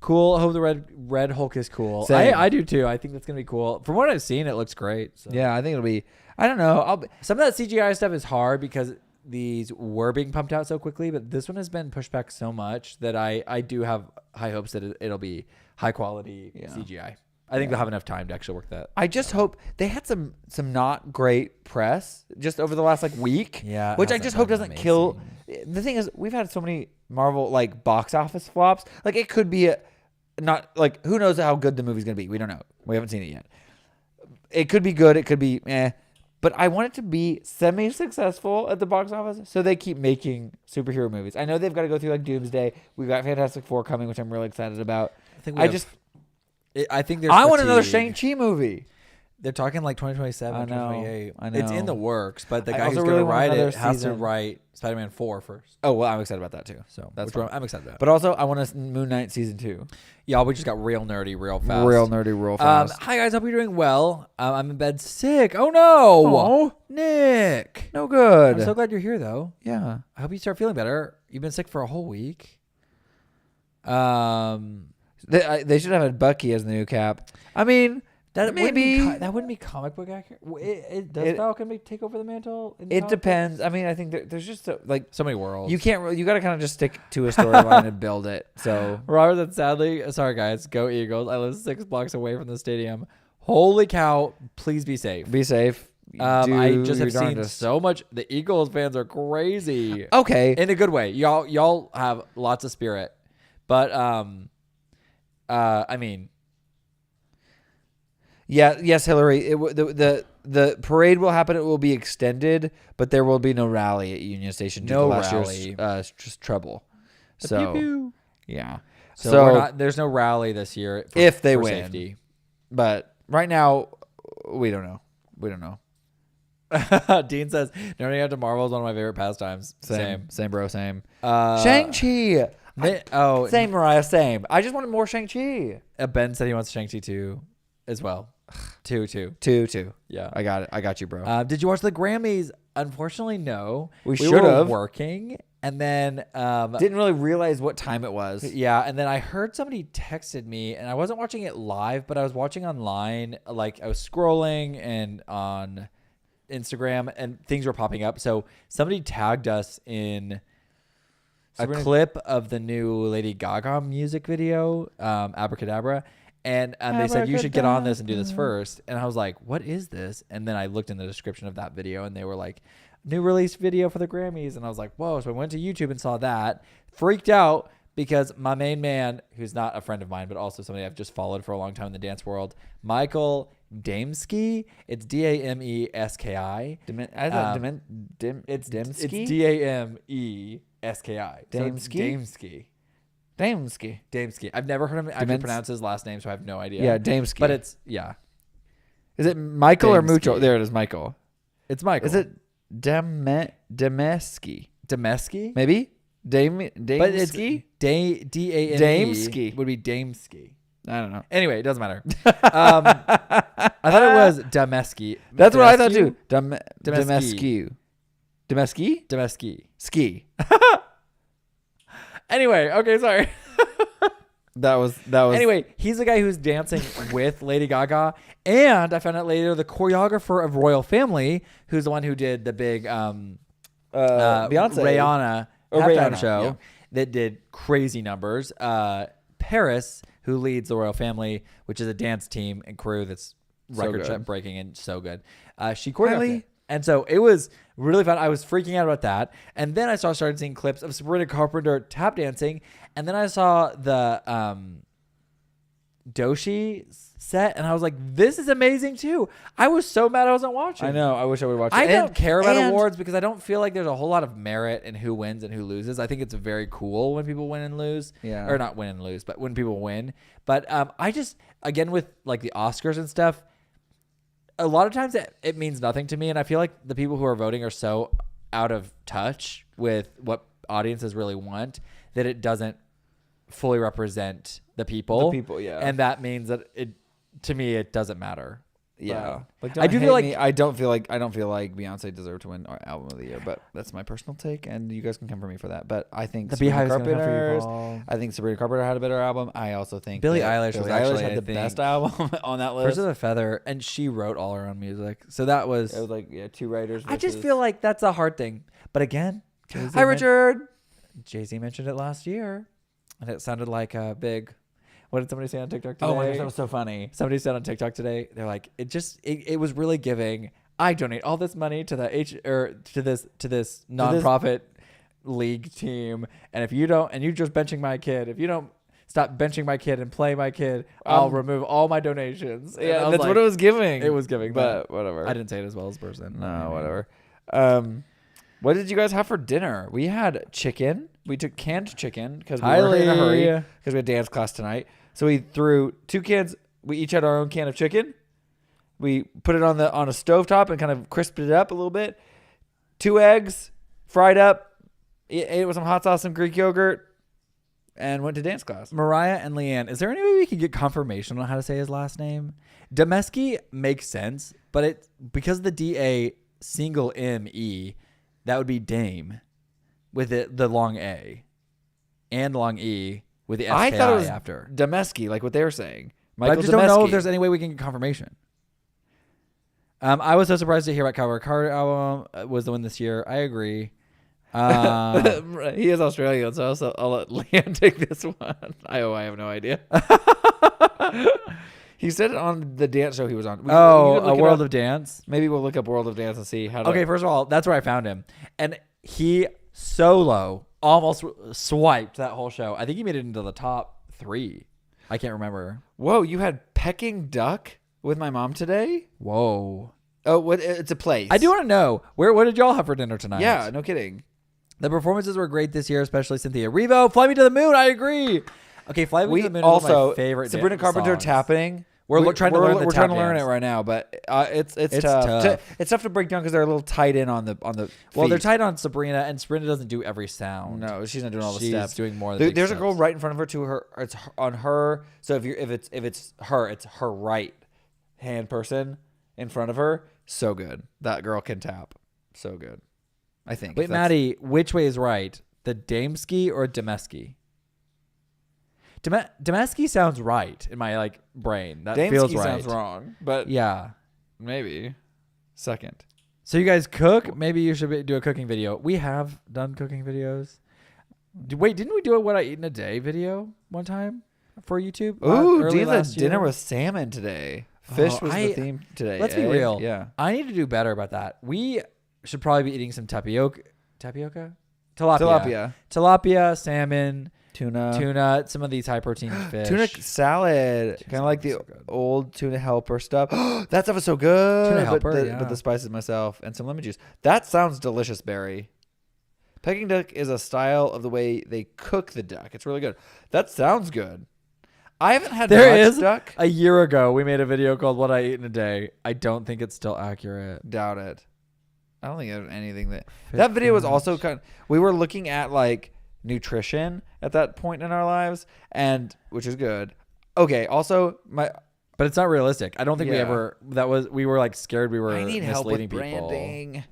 cool. I hope the red Hulk is cool. Same. I do too. I think that's gonna be cool. From what I've seen, it looks great. So. Yeah, I think it'll be. I don't know. Some of that CGI stuff is hard because these were being pumped out so quickly, but this one has been pushed back so much that I do have high hopes that it'll be high quality CGI. I think they'll have enough time to actually work that. I just hope they had some not great press just over the last like week. Yeah, it which I hasn't just hope been doesn't kill. The thing is, we've had so many Marvel like box office flops. Like it could be not like who knows how good the movie's gonna be. We don't know. We haven't seen it yet. It could be good. It could be But I want it to be semi-successful at the box office, so they keep making superhero movies. I know they've got to go through like Doomsday. We've got Fantastic Four coming, which I'm really excited about. I think there's. I want another Shang-Chi movie. They're talking like 2027, I know, 2028. I know. It's in the works, but the guy who's also going really to want write another it has to season. write Spider-Man 4 first. Oh well, I'm excited about that too. So that's which fun. I'm excited about. But also, I want a Moon Knight season 2. Y'all, we just got real nerdy, real fast. Real fast. Hi guys, hope you're doing well. I'm in bed sick. Oh no, Nick. No good. I'm so glad you're here though. Yeah. I hope you start feeling better. You've been sick for a whole week. They should have had Bucky as the new Cap. I mean, that wouldn't be comic book accurate. Does Falcon take over the mantle? It depends. I mean, I think there's just so many worlds. You can't. You got to kind of just stick to a storyline and build it. So Robert, that's sadly sorry guys. Go Eagles! I live 6 blocks away from the stadium. Holy cow! Please be safe. Be safe. I just have seen so much. The Eagles fans are crazy. Okay, in a good way. Y'all have lots of spirit, but I mean. Yeah. Yes, Hillary. The parade will happen. It will be extended, but there will be no rally at Union Station due to last year's just trouble. So pew-pew. Yeah. So there's no rally this year if they win. Safety. But right now, we don't know. We don't know. Dean says, "Nerding out to Marvel is one of my favorite pastimes." Same, bro. Same. Shang-Chi. Same, Mariah. Same. I just wanted more Shang-Chi. Ben said he wants Shang-Chi 2 as well. 2. Yeah, I got it. I got you, bro. Did you watch the Grammys? Unfortunately, no. We should have working, and then didn't really realize what time it was. Yeah, and then I heard somebody texted me, and I wasn't watching it live, but I was watching online. Like I was scrolling and on Instagram, and things were popping up. So somebody tagged us in a clip of the new Lady Gaga music video, Abracadabra. And they said, you should get on this and do this first. And I was like, what is this? And then I looked in the description of that video, and they were like, new release video for the Grammys. And I was like, whoa. So I went to YouTube and saw that. Freaked out because my main man, who's not a friend of mine, but also somebody I've just followed for a long time in the dance world, Michael Dameski. It's Dameski. It's Dameski. Dameski. I've never heard him actually pronounce his last name, so I have no idea. Yeah, Dameski. But it's, yeah. Is it Michael Dameski. or Mucho? There it is, Michael. It's Michael. Is it Dameski? Dameski? Maybe? Dameski? But it's D-A-M-E. Dameski. Would be Dameski. I don't know. Anyway, it doesn't matter. I thought it was Dameski. That's what I thought too. Dameski. Ski. Anyway, okay, sorry. That was. Anyway, he's the guy who's dancing with Lady Gaga, and I found out later the choreographer of Royal Family, who's the one who did the big Beyonce Rihanna halftime show that did crazy numbers. Paris, who leads the Royal Family, which is a dance team and crew that's record breaking and so good. She choreographed it. And so it was really fun. I was freaking out about that. And then I started seeing clips of Sabrina Carpenter tap dancing. And then I saw the Doshi set. And I was like, this is amazing too. I was so mad I wasn't watching. I know. I wish I would watch it. I don't care about awards because I don't feel like there's a whole lot of merit in who wins and who loses. I think it's very cool when people win and lose. Yeah. Or not win and lose, but when people win. But I just, again, with like the Oscars and stuff, a lot of times it means nothing to me, and I feel like the people who are voting are so out of touch with what audiences really want that it doesn't fully represent the people. The people, yeah. And that means that to me, it doesn't matter. Yeah, like I do feel like I don't feel like Beyonce deserved to win our album of the year, but that's my personal take, and you guys can come for me for that. But I think the Sabrina Beehive's gonna come for you, Carpenter's. Paul. I think Sabrina Carpenter had a better album. I also think Billie that Eilish was actually, had I the think, best album on that list. First of the Feather, and she wrote all her own music, so that was. It was like two writers. I just feel like that's a hard thing, but again, Hi Richard. Jay-Z mentioned it last year, and it sounded like a big. What did somebody say on TikTok today? Oh my gosh, that was so funny. Somebody said on TikTok today, they're like, it was really giving. I donate all this money to to this nonprofit league team, and if you don't, and you're just benching my kid, if you don't stop benching my kid and play my kid, I'll remove all my donations. Yeah, that's what it was giving. It was giving, but whatever. I didn't say it as well as person. No, whatever. What did you guys have for dinner? We had chicken. We took canned chicken because we were in a hurry because we had dance class tonight. So we threw 2 cans. We each had our own can of chicken. We put it on a stovetop and kind of crisped it up a little bit. 2 eggs, fried up. Ate it with some hot sauce and Greek yogurt, and went to dance class. Mariah and Leanne, is there any way we could get confirmation on how to say his last name? Demeski makes sense, but because of the D-A single M-E, that would be Dame with the long A and long E with the S-K-I I thought it was after. Demeski, like what they were saying. But I just don't know if there's any way we can get confirmation. I was so surprised to hear about Cowboy Carter album was the one this year. I agree. He is Australian, so I'll let Leanne take this one. I have no idea. He said it on the dance show he was on. A World of Dance. Maybe we'll look up World of Dance and see how to... Okay, first of all, that's where I found him. And he solo almost swiped that whole show. I think he made it into the top 3. I can't remember. Whoa, you had Peking Duck with my mom today? Whoa. Oh, it's a place. I do want to know, what did y'all have for dinner tonight? Yeah, no kidding. The performances were great this year, especially Cynthia Erivo. Fly Me to the Moon, I agree. Okay, Fly Me to the Moon is one of my favorite Sabrina Carpenter songs. Tapping. We're trying to learn it right now, but it's tough. It's tough to break down because they're a little tied in on the Well, they're tied on Sabrina, and Sabrina doesn't do every sound. No, she's not doing all the steps. She's doing more of the big There's steps. a girl right in front of her to her. It's on her. So if it's her, it's her right hand person in front of her. So good. That girl can tap. So good. I think. Wait, Maddie, which way is right? The Dameski or Demeski? Demeski sounds right in my brain. That Dameski feels right. sounds wrong, but yeah, maybe second. So you guys cook? Maybe you should do a cooking video. We have done cooking videos. Wait, didn't we do a "What I Eat in a Day" video one time for YouTube? Ooh, Dina's dinner with salmon today. Fish was the theme today. Let's be real. Yeah, I need to do better about that. We should probably be eating some tilapia, salmon. Tuna, some of these high protein fish. Tuna salad, kind of like the old tuna helper stuff. That stuff is so good. Tuna helper, but the spices myself and some lemon juice. That sounds delicious, Barry. Peking duck is a style of the way they cook the duck. It's really good. That sounds good. I haven't had much duck. A year ago, we made a video called "What I Eat in a Day." I don't think it's still accurate. Doubt it. I don't think there's anything that video was also kind of, we were looking at nutrition at that point in our lives, and which is good. Okay, also but it's not realistic. I don't think we were scared we were I need help with branding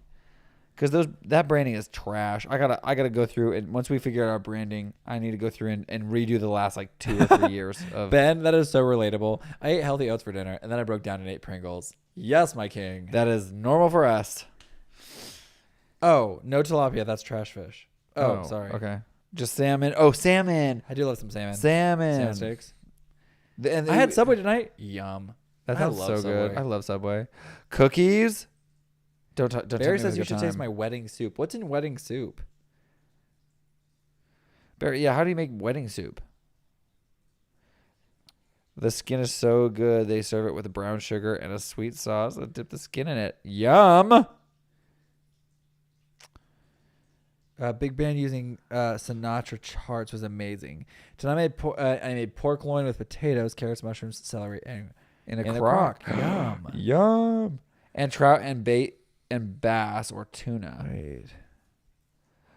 because that branding is trash. I gotta go through, and once we figure out our branding, I need to go through and redo the last 2 or 3 years of Ben. That is so relatable. I ate healthy oats for dinner, and then I broke down and ate Pringles. Yes, my king. That is normal for us. Oh, no tilapia. That's trash fish. Oh, sorry. Okay. Just salmon. Oh, salmon. I do love some salmon. Salmon Steaks. I had Subway tonight. Yum. That sounds so good. I love Subway. Cookies. Don't Barry says you should taste my wedding soup. What's in wedding soup? Barry, yeah, how do you make wedding soup? The skin is so good. They serve it with brown sugar and a sweet sauce and dip the skin in it. Yum. Big Band using Sinatra charts was amazing. Tonight I made pork loin with potatoes, carrots, mushrooms, celery, and in a crock. Yum. Yum. And trout and bait and bass or tuna. Wait.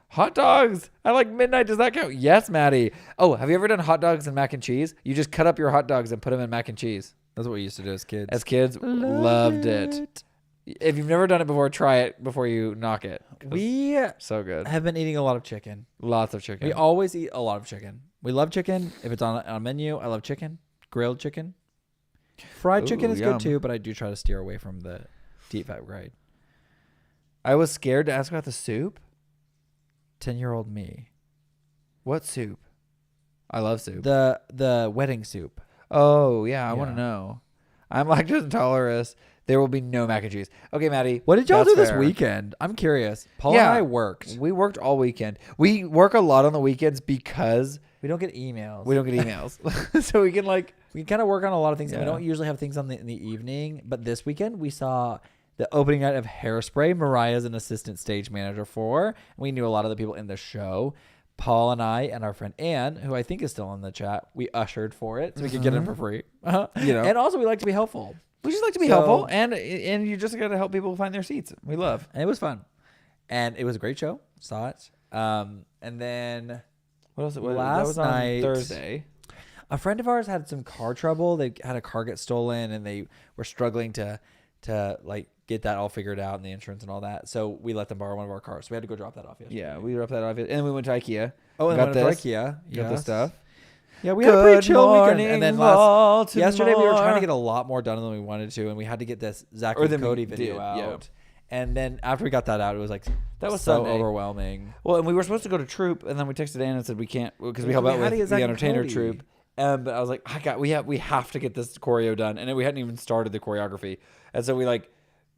Hot dogs at midnight. Does that count? Yes, Maddie. Oh, have you ever done hot dogs and mac and cheese? You just cut up your hot dogs and put them in mac and cheese. That's what we used to do as kids. As kids, loved it. If you've never done it before, try it before you knock it. We So good. have been eating a lot of chicken. Lots of chicken. We always eat a lot of chicken. We love chicken. If it's on a menu, I love chicken. Grilled chicken. Fried chicken is yum. good too, but I do try to steer away from the deep fat grade. I was scared to ask about the soup. 10-year-old me. What soup? I love soup. The wedding soup. Oh, yeah. I want to Yeah. know. I'm lactose intolerant. There will be no mac and cheese. Okay, Maddie. What did y'all that's do this fair. weekend? I'm curious. Paul Yeah. and I worked. We worked all weekend. We work a lot on the weekends because We don't get emails. we don't get emails. So we can like... We kind of work on a lot of things. And we Yeah. don't usually have things on in the evening. But this weekend we saw the opening night of Hairspray. Mariah's an assistant stage manager for. We knew a lot of the people in the show. Paul and I and our friend Anne, who I think is still in the chat, we ushered for it so we could get in for free. You know. And also we like to be helpful. We just like to be So- helpful, and you just got to help people find their seats. We love. And it was fun. And it was a great show. Saw it. And then What else? Last that was on night- Thursday. a friend of ours had some car trouble. They had a car get stolen and they were struggling to like get that all figured out and the insurance and all that. So we let them borrow one of our cars. So we had to go drop that off yesterday. Yeah, we dropped that off, and then we went to IKEA. Oh, and got then went this. to IKEA. Got this stuff. Yeah, we had a pretty chill weekend. morning, And then yesterday we were trying to get a lot more done than we wanted to, and we had to get this Zach Or and than we Cody video did, out. yeah. And then after we got that out, it was like That was so Sunday. overwhelming. Well, and we were supposed to go to Troop, and then we texted Ann and said we can't because we Yeah, help we out had to get with Zach the and Entertainer Cody. Troop. But I was like, we have to get this choreo done, and then we hadn't even started the choreography, and so we like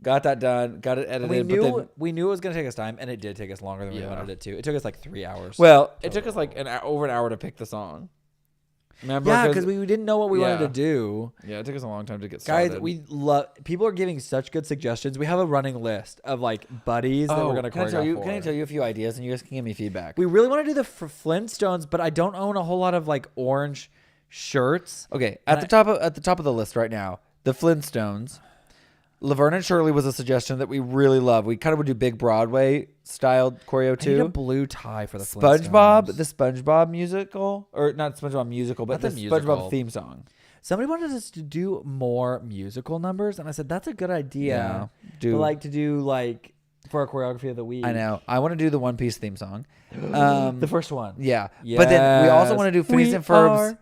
got that done, got it edited. We but knew then, we knew it was going to take us time, and it did take us longer than we Yeah. wanted it to. It took us like 3 hours. well, it took us like over an hour to pick the song. Remember? yeah, because we didn't know what we wanted Yeah. to do. Yeah, it took us a long time to get started. Guys, we love. People are giving such good suggestions. We have a running list of like buddies that we're gonna can I choreograph tell you? for. Can I tell you a few ideas, and you guys can give me feedback? We really want to do the Flintstones, but I don't own a whole lot of like orange shirts. Okay, at the top of the list right now, the Flintstones. Laverne and Shirley was a suggestion that we really love. We kind of would do big Broadway styled choreo I need a too. blue tie for the SpongeBob, Flintstones. the SpongeBob musical, or not SpongeBob musical, but Not the the SpongeBob musical. theme song. Somebody wanted us to do more musical numbers, and I said that's a good idea. do But like to do like for our choreography of the week. I know. I want to do the One Piece theme song. The first one. Yeah, but then we also Yes. want to do Phineas We and Ferb's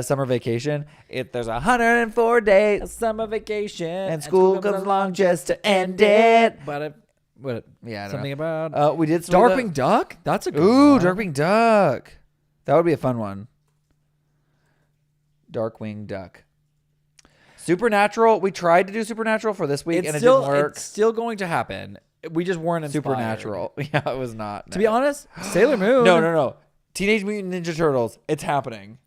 summer vacation. There's 104 days. A summer vacation And school comes along just to end it. But Yeah, I don't something know. about We did some of the- Darkwing Duck. That's a good Ooh, one. Darkwing Duck. That would be a fun one. Darkwing Duck. Supernatural. We tried to do Supernatural for this week, It's and still it didn't work. it's still going to happen. We just weren't inspired. Supernatural. Yeah, it was not. To be honest, Sailor Moon. No. Teenage Mutant Ninja Turtles. It's happening.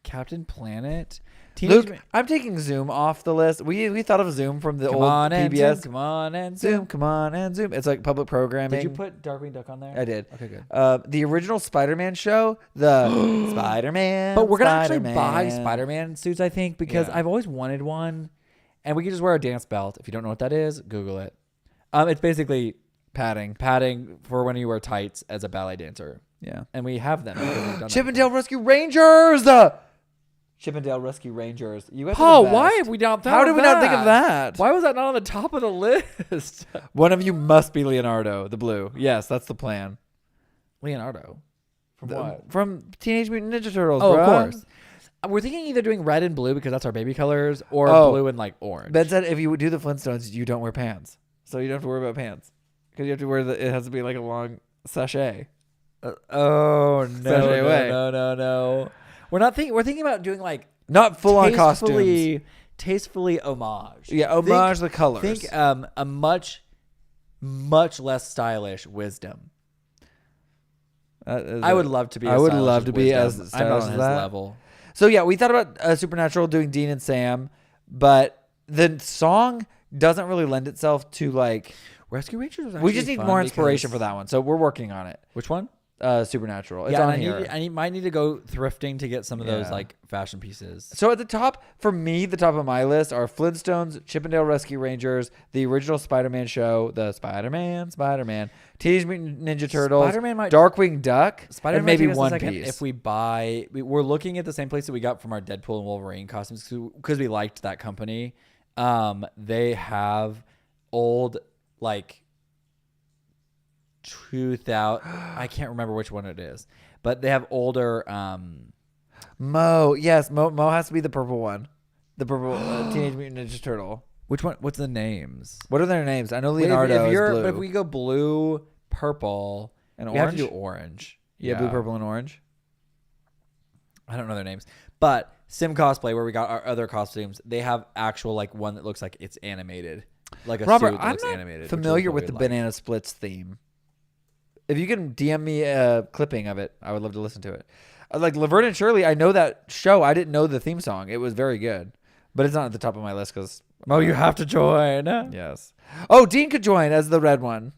Captain Planet. Luke, I'm taking Zoom off the list. We thought of Zoom from the Come old on and PBS. Zoom, come on and Zoom, Zoom. come on, and Zoom. It's like public programming. Did you put Darkwing Duck on there? I did. Okay, good. The original Spider-Man show, the Spider-Man. But we're gonna actually Spider-Man. buy Spider-Man suits, I think, because Yeah. I've always wanted one, and we could just wear a dance belt. If you don't know what that is, Google it. It's basically padding. for when you wear tights as a ballet dancer, Yeah. and we have them. because we've done it. Chippendale Rescue Rangers. Chippendale Rescue Rangers. You guys. Paul, are the why best. have we not thought How of did we not think of that? Why was that not on the top of the list? One of you must be Leonardo, the blue. Yes, that's the plan. Leonardo. From what? From Teenage Mutant Ninja Turtles. Oh, bruh. of course. We're thinking either doing red and blue because that's our baby colors, or blue and like orange. Ben said if you do the Flintstones, you don't wear pants, so you don't have to worry about pants because you have to wear it has to be like a long sachet. Oh Sashay away. no. We're thinking about doing like Not full on costumes. tastefully homage. Yeah, homage the colors. Think a much less stylish Wisdom. I would love to be. I as would stylish love as to be as Wisdom. stylish I'm not as on his that. level. So yeah, we thought about Supernatural doing Dean and Sam, but the song doesn't really lend itself to like. Rescue Rangers. Was We actually just need fun more inspiration because- for that one, so we're working on it. Which one? Supernatural. It's Yeah, on and here. I might need to go thrifting to get some of those Yeah. like fashion pieces. So at the top, for me, the top of my list are Flintstones, Chippendale Rescue Rangers, the original Spider-Man show, the Spider-Man, Teenage Mutant Ninja Turtles, Spider-Man might- Darkwing Duck, Spider-Man and maybe might take us a One second Piece. if we're looking at the same place that we got from our Deadpool and Wolverine costumes because we liked that company. They have old like 2000. I can't remember which one it is, but they have older. Mo has to be the purple one, the purple Teenage Mutant Ninja Turtle. Which one? What's the names? What are their names? I know Wait, Leonardo is blue. but if we go blue, purple, And we have to orange? do orange. Yeah, blue, purple, and orange. I don't know their names, but Sim Cosplay, where we got our other costumes, they have actual like one that looks like it's animated, like a Robert, suit that I'm looks not animated. which familiar is what with the we like. Banana Splits theme. If you can DM me a clipping of it, I would love to listen to it. Like Laverne and Shirley, I know that show. I didn't know the theme song. It was very good, but it's not at the top of my list because. Oh, you have to join. Yes. Oh, Dean could join as the red one.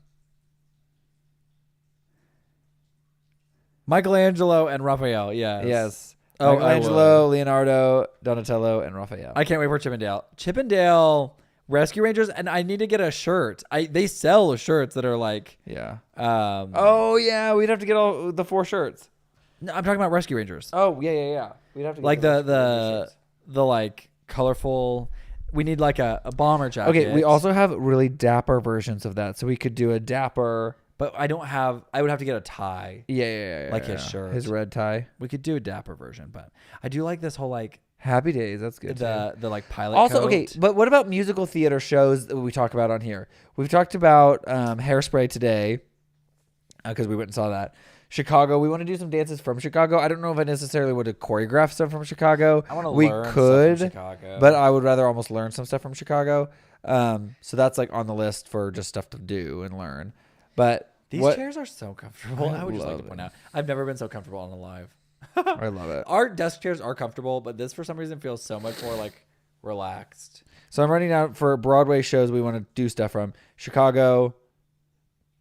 Michelangelo and Raphael. Yes. Yes. Oh, Michelangelo, Leonardo, Donatello, and Raphael. I can't wait for Chippendale. Chippendale Rescue Rangers, and I need to get a shirt. They sell shirts that are like. Yeah. Oh, Oh yeah, we'd have to get all the 4 shirts. no, I'm talking about Rescue Rangers. Oh yeah. We'd have to get Like those the shirts. like colorful. We need like a bomber jacket. Okay, we also have really dapper versions of that, so we could do a dapper. But I don't have. I would have to get a tie. Yeah. Like his shirt. his red tie. We could do a dapper version, but I do like this whole like Happy Days. That's good. too. the like pilot. Also, coat. okay, but what about musical theater shows that we talk about on here? We've talked about Hairspray today because we went and saw that. Chicago, we want to do some dances from Chicago. I don't know if I necessarily want to choreograph stuff from Chicago. I want to we learn could, stuff from Chicago. but I would rather almost learn some stuff from Chicago. So that's like on the list for just stuff to do and learn. But these chairs are so comfortable. I I would just like love to point it. out, I've never been so comfortable on a live. I love it. Our desk chairs are comfortable, but this for some reason feels so much more like relaxed. So I'm running out for Broadway shows we want to do stuff from Chicago,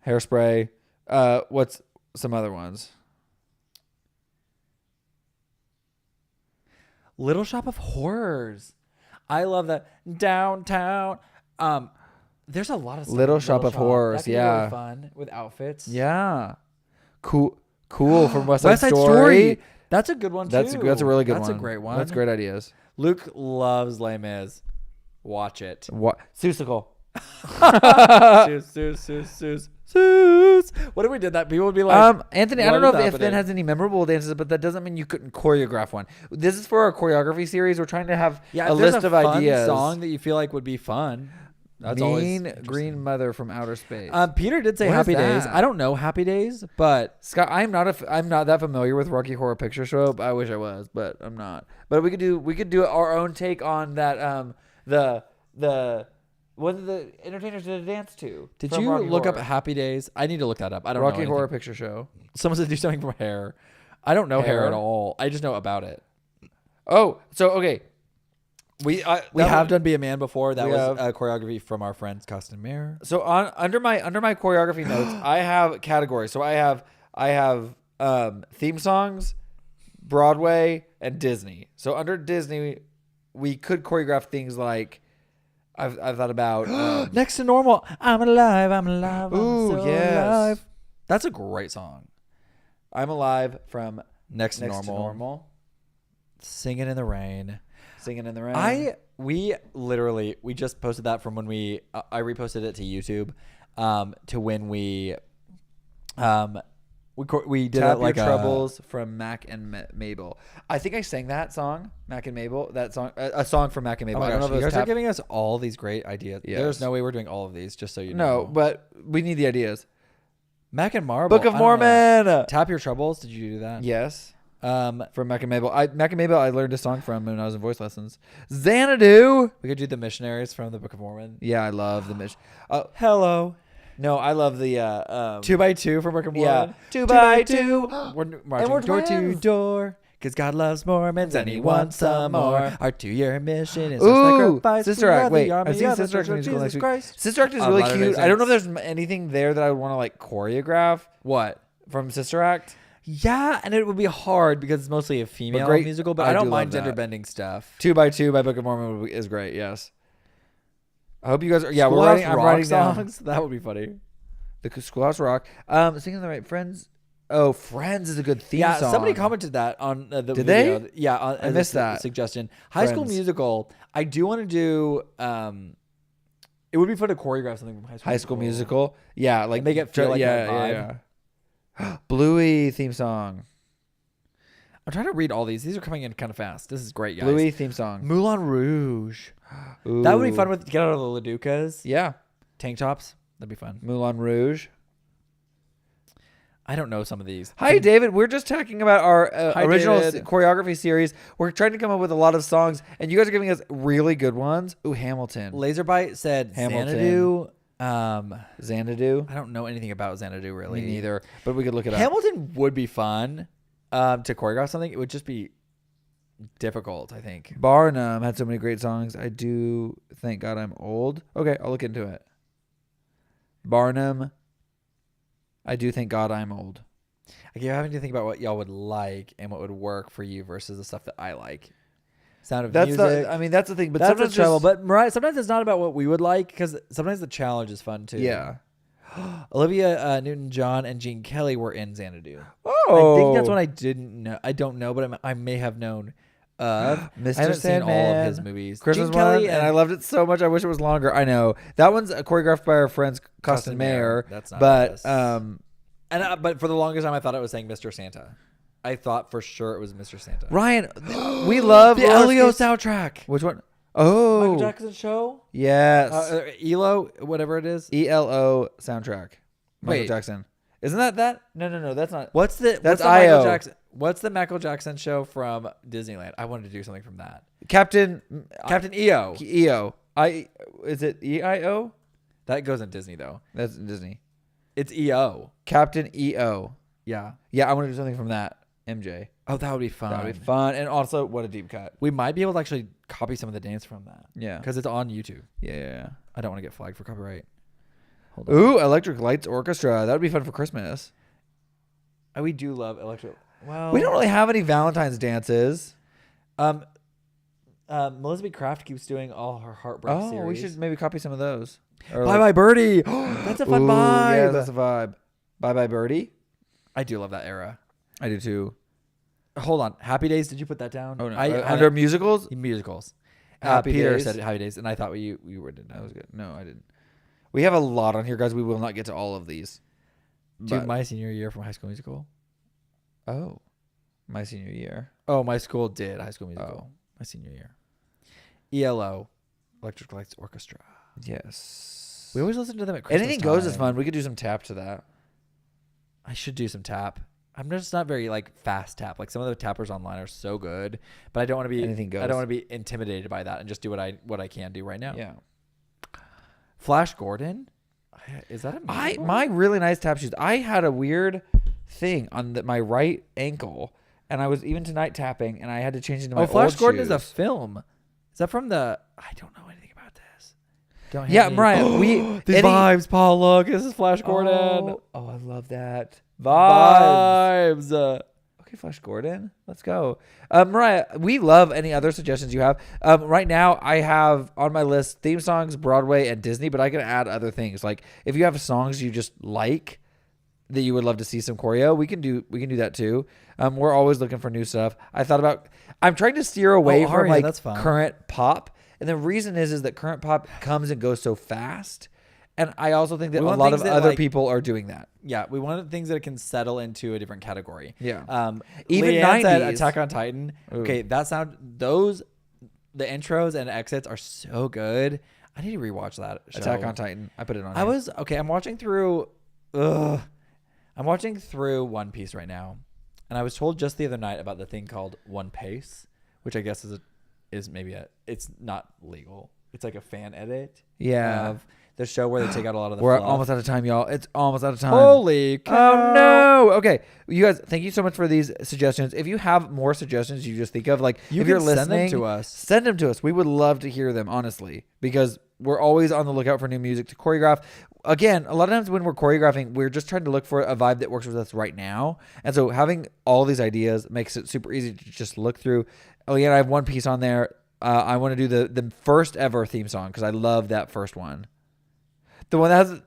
Hairspray. What's some other ones? Little Shop of Horrors. I love that. Downtown. There's a lot of stuff Little in Shop of Horrors, That could be yeah. really fun with outfits. Yeah, cool from West West Side Side Story. That's a good one too. That's a really good one. That's a great one. That's great ideas. Luke loves Les Mis. Watch it. What? Seussical. Seuss. What if we did that? People would be like, Anthony, I what don't know is if happening? Finn has any memorable dances, but that doesn't mean you couldn't choreograph one. This is for our choreography series. We're trying to have yeah, a if there's list of fun ideas. song that you feel like would be fun. That's always Mean interesting. Green Mother from Outer Space. Peter did say What is Happy Days. that? I don't know Happy Days, but Scott, I'm not that familiar with Rocky Horror Picture Show. I wish I was, but I'm not. But we could do our own take on that. The what the entertainers did a dance to. did from you Rocky look Horror. up Happy Days? I need to look that up. I don't know Rocky anything. Horror Picture Show? Someone said do something from Hair. I don't know Hair Hair? at all. I just know about it. Oh, so okay. We have done Be a Man before. That We was have. a choreography from our friends Costumier. So under my choreography notes, I have categories. So I have theme songs, Broadway, and Disney. So under Disney, we could choreograph things like I've thought about. Next to Normal. I'm alive. I'm alive. I'm Ooh, so yes. alive. That's a great song. I'm Alive from Next to Next to Normal. Normal. Singing in the Rain. Singing in the Rain. We just posted that from when I reposted it to YouTube, to when we did Tap it like Your Troubles from Mac and Mabel. I think I sang that song, Mac and Mabel. That song, a song from Mac and Oh Mabel. my I don't gosh, know if you it was guys are Tap. giving us all these great ideas. Yes. There's no way we're doing all of these, just so you No, know. but we need the ideas. Mac and Marble. Book of I don't know. Mormon. Tap Your Troubles. Did you do that? Yes. From From Mac and Mabel. Mac and Mabel, I learned a song from when I was in voice lessons. Xanadu. we could do the missionaries from the Book of Mormon. Yeah, I love the mission. Hello. No, I love the 2 by 2 from Book of Yeah. Mormon. 2 by 2. We're marching we're door to twins. door. Because God loves Mormons and he wants some more. Our 2-year mission is Ooh, our sacrifice. Sister We are Act. the Wait, army I've seen of the Sister Act Church of musical next Jesus week. Christ. Sister Act is A really lot of cute. makes I don't know if sense. there's anything there that I would want to like choreograph What? from Sister Act. Yeah, and it would be hard because it's mostly a female great- musical, but I I don't do mind love that. gender bending stuff. 2 by 2 by Book of Mormon is great. Yes. I hope you guys are. Yeah, we're Schoolhouse writing. I'm Rock writing down songs. That would be funny. the Schoolhouse Rock. Singing the right Friends. Oh, Friends is a good theme Yeah, song. somebody commented that on the Did video. they? Yeah, I missed that. suggestion. High School Friends. Musical. I do want to do. It would be fun to choreograph something from High School Musical. Yeah, like And make it feel like that yeah. Bluey theme song. I'm trying to read all these. These are coming in kind of fast. This is great, guys. Bluey theme song. Moulin Rouge. Ooh. That would be fun with get out of the Laducas. Yeah. Tank tops. That'd be fun. Moulin Rouge. I don't know some of these. Hi, David. We're just talking about our Hi, original David. choreography series. We're trying to come up with a lot of songs, and you guys are giving us really good ones. Ooh, Hamilton. Laserbite said Hamilton. Xanadu. Xanadu. I don't know anything about Xanadu really. Me neither, but we could look it up. Hamilton would be fun to choreograph something. It would just be difficult, I think. Barnum had so many great songs. I do thank God I'm old. Okay, I'll look into it. Barnum. I do thank God I'm old. Like you're having to think about what y'all would like and what would work for you versus the stuff that I like. Sound of That's Music. I mean, that's the thing. But That's the sometimes trouble. just, But Mariah, sometimes it's not about what we would like because sometimes the challenge is fun too. yeah. Olivia Newton-John and Gene Kelly were in Xanadu. Oh, I think that's what I didn't know. I don't know, but I may have known. Mr. I haven't seen all Sandman. of his movies. Christmas Gene Kelly one, and I loved it so much. I wish it was longer. I know that one's choreographed by our friends Costin Mayer. That's not but this. But for the longest time, I thought it was saying Mr. Santa. I thought for sure it was Mr. Santa. Ryan, we love The roller Elio skates. soundtrack. Which one? Oh, Michael Jackson show. yes. ELO, whatever it is. ELO soundtrack. Michael Wait. Jackson. Isn't that? No, that's not. What's the That's Michael IO. Jackson? What's the Michael Jackson show from Disneyland? I wanted to do something from that. Captain EO. EO. Is it EIO? That goes in Disney though. That's Disney. It's EO. Captain EO. Yeah. Yeah, I want to do something from that. MJ. Oh, that would be fun. That would be fun. And also, what a deep cut. We might be able to actually copy some of the dance from that. Yeah. Because it's on YouTube. Yeah. I don't want to get flagged for copyright. Hold on. Ooh, Electric Lights Orchestra. That would be fun for Christmas. We do love electro. Well, We don't really have any Valentine's dances. Melissa B. Kraft keeps doing all her heartbreak Oh, series. we should maybe copy some of those. Or Bye Bye Birdie. That's a fun Ooh, vibe. Yeah, that's a vibe. Bye Bye Birdie. I do love that era. I do too. Hold on. Happy Days. Did you put that down? Oh no. I Under musicals? musicals. Happy Peter Days. said Happy Days, and I thought you were did That was good. No, I didn't. We have a lot on here, guys. We will not get to all of these. Dude, But- my senior year from High School Musical. Oh, my senior year. Oh, my school did High School Musical. Oh. My senior year. ELO, Electric Lights Orchestra. Yes. We always listen to them at Christmas Anything Goes is time. fun. We could do some tap to that. I should do some tap. I'm just not very like fast tap. Like some of the tappers online are so good, but I don't want to be. Anything Goes. I don't want to be intimidated by that and just do what I can do right now. Yeah. Flash Gordon, is that a musical? My really nice tap shoes. I had a weird thing on my right ankle, and I was even tonight tapping, and I had to change into my Flash old Gordon shoes. is a film. Is that from the? I don't know anything about this. Don't hate Yeah, me. Brian. These vibes, Paul. Look, this is Flash Gordon. Oh, I love that. Vibes. Okay, Flash Gordon. Let's go. Mariah, we love any other suggestions you have. Right now, I have on my list theme songs, Broadway, and Disney, but I can add other things. Like if you have songs you just like that you would love to see some choreo, we can do that too. We're always looking for new stuff. I'm trying to steer away from Aria, like that's fun. current pop. And the reason is that current pop comes and goes so fast. And I also think that We a want lot of things that, other like- people are doing that. Yeah, we wanted things that can settle into a different category. Yeah. Even Even Leanne said 90s. Attack on Titan. Ooh. Okay, the intros and exits are so good. I need to rewatch that show. Attack on Titan. I put it on. here. I'm watching through. I'm watching through One Piece right now, and I was told just the other night about the thing called One Piece, which I guess it's not legal. It's like a fan edit. Yeah. the show where they take out a lot of the We're fluff. almost out of time, y'all. It's almost out of time. Holy cow. Oh no! Okay, you guys, thank you so much for these suggestions. If you have more suggestions you just think of, like You if you're can send listening, them to us. Send them to us. We would love to hear them, honestly, because we're always on the lookout for new music to choreograph. Again, a lot of times when we're choreographing, we're just trying to look for a vibe that works with us right now. And so having all these ideas makes it super easy to just look through. Oh yeah, I have one piece on there. I want to do the first ever theme song because I love that first one. The one that has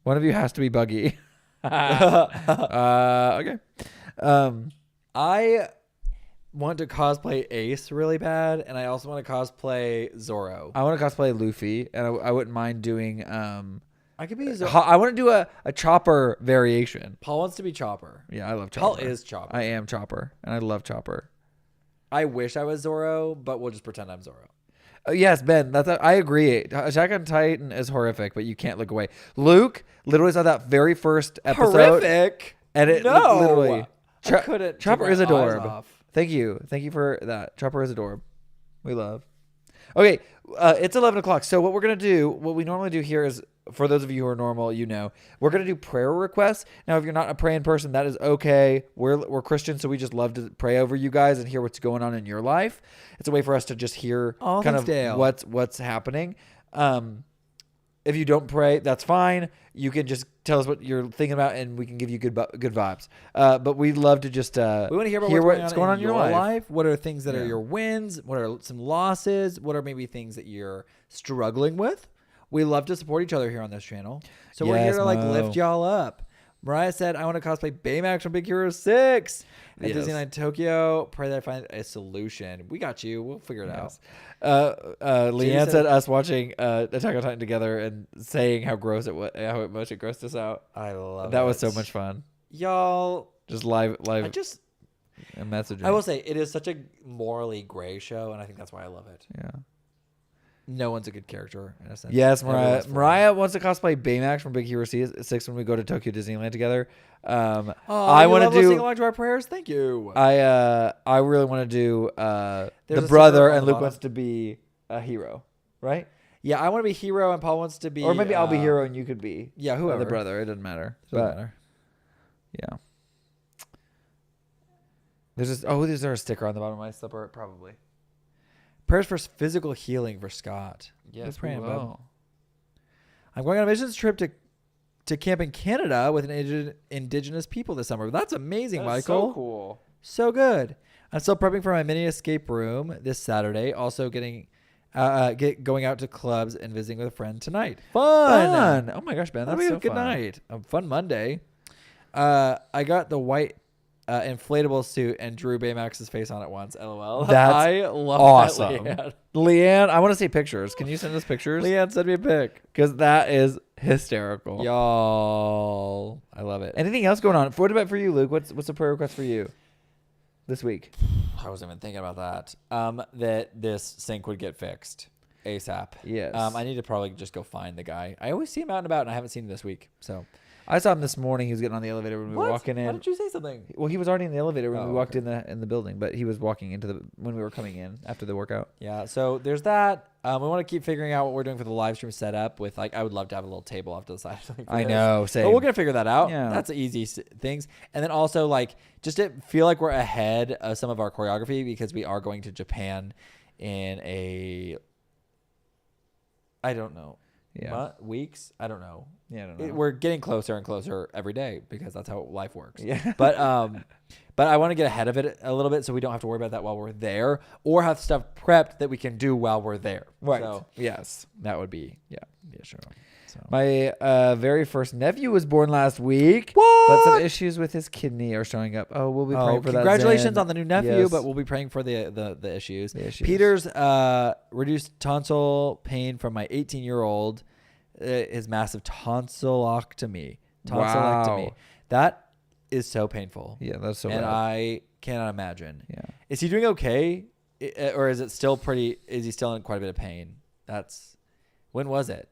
one of you has to be Buggy. Okay. I want to cosplay Ace really bad, and I also want to cosplay Zorro. I want to cosplay Luffy, and I wouldn't mind doing. I could be Zorro. I want to do a Chopper variation. Paul wants to be Chopper. Yeah, I love Chopper. Paul is Chopper. I am Chopper, and I love Chopper. I wish I was Zorro, but we'll just pretend I'm Zorro. Yes, Ben. I agree. Attack on Titan is horrific, but you can't look away. Luke literally saw that very first episode. Horrific. And it No. literally. I couldn't. Chopper take is my eyes adorable. off. Thank you for that. Chopper is adorable. We love. Okay, it's 11 o'clock. So what we're gonna do, what we normally do here is, for those of you who are normal, we're gonna do prayer requests. Now, if you're not a praying person, that is okay. We're Christians, so we just love to pray over you guys and hear what's going on in your life. It's a way for us to just hear what's happening. If you don't pray, that's fine. You can just tell us what you're thinking about, and we can give you good vibes. But we'd love to just We want to hear about what's going on in your life. What are things that are your wins? What are some losses? What are maybe things that you're struggling with? We love to support each other here on this channel. So we're here to lift y'all up. Mariah said, I want to cosplay Baymax from Big Hero 6 at Disneyland Tokyo. Pray that I find a solution. We got you. We'll figure it out. Leanne said us watching Attack on Titan together and saying how gross it was, how much it grossed us out. I love that. It Was so much fun. Y'all. Just live messaging. I will say, it is such a morally gray show, and I think that's why I love it. Yeah. No one's a good character in a sense. Yes, Mariah wants to cosplay Baymax from Big Hero 6 when we go to Tokyo Disneyland together. I want to do along to our prayers. Thank you. I really want to do the a brother, on and the Luke bottom. wants to be a hero, right? Yeah, I want to be Hero, and Paul wants to be. Or maybe I'll be hero and you could be. Yeah, whoever. The brother. It doesn't matter. Doesn't matter. Yeah. Is there a sticker on the bottom of my slipper? Probably. Prayers for physical healing for Scott. Yes, praying, we will. I'm going on a missions trip to camp in Canada with indigenous people this summer. That's amazing, That's Michael. so cool. So good. I'm still prepping for my mini escape room this Saturday. Also going out to clubs and visiting with a friend tonight. Fun. Oh my gosh, Ben, That'll that's be so a good fun. night. A fun Monday. I got the white inflatable suit and drew Baymax's face on it once. LOL. That's I love awesome. that, Leanne, I want to see pictures. Can you send us pictures? Leanne, send me a pic. Because that is hysterical. Y'all, I love it. Anything else going on? What about for you, Luke? What's a prayer request for you this week? I wasn't even thinking about that. That this sink would get fixed ASAP. Yes. I need to probably just go find the guy. I always see him out and about, and I haven't seen him this week. So I saw him this morning. He was getting on the elevator when we were walking in. Why didn't you say something? Well, he was already in the elevator when we walked okay. in the building, but he was walking when we were coming in after the workout. Yeah. So there's that. We want to keep figuring out what we're doing for the live stream setup. With I would love to have a little table off to the side. I know. Same. But we're gonna figure that out. Yeah. That's easy things. And then also just to feel like we're ahead of some of our choreography because we are going to Japan in I don't know. Yeah. Weeks? I don't know. Yeah, I don't know. We're getting closer and closer every day because that's how life works. Yeah. But I want to get ahead of it a little bit so we don't have to worry about that while we're there or have stuff prepped that we can do while we're there. Right. So Yes. that would be sure. So. My very first nephew was born last week. What? But some issues with his kidney are showing up. Oh, we'll be praying for that. Congratulations Zen. on the new nephew, Yes. but we'll be praying for the issues. The issues. Peter's reduced tonsil pain from my 18-year-old. His massive tonsillectomy. Wow. That is so painful. Yeah, that's so and bad. I cannot imagine. Yeah. Is he doing okay? Or is it still is he still in quite a bit of pain? When was it?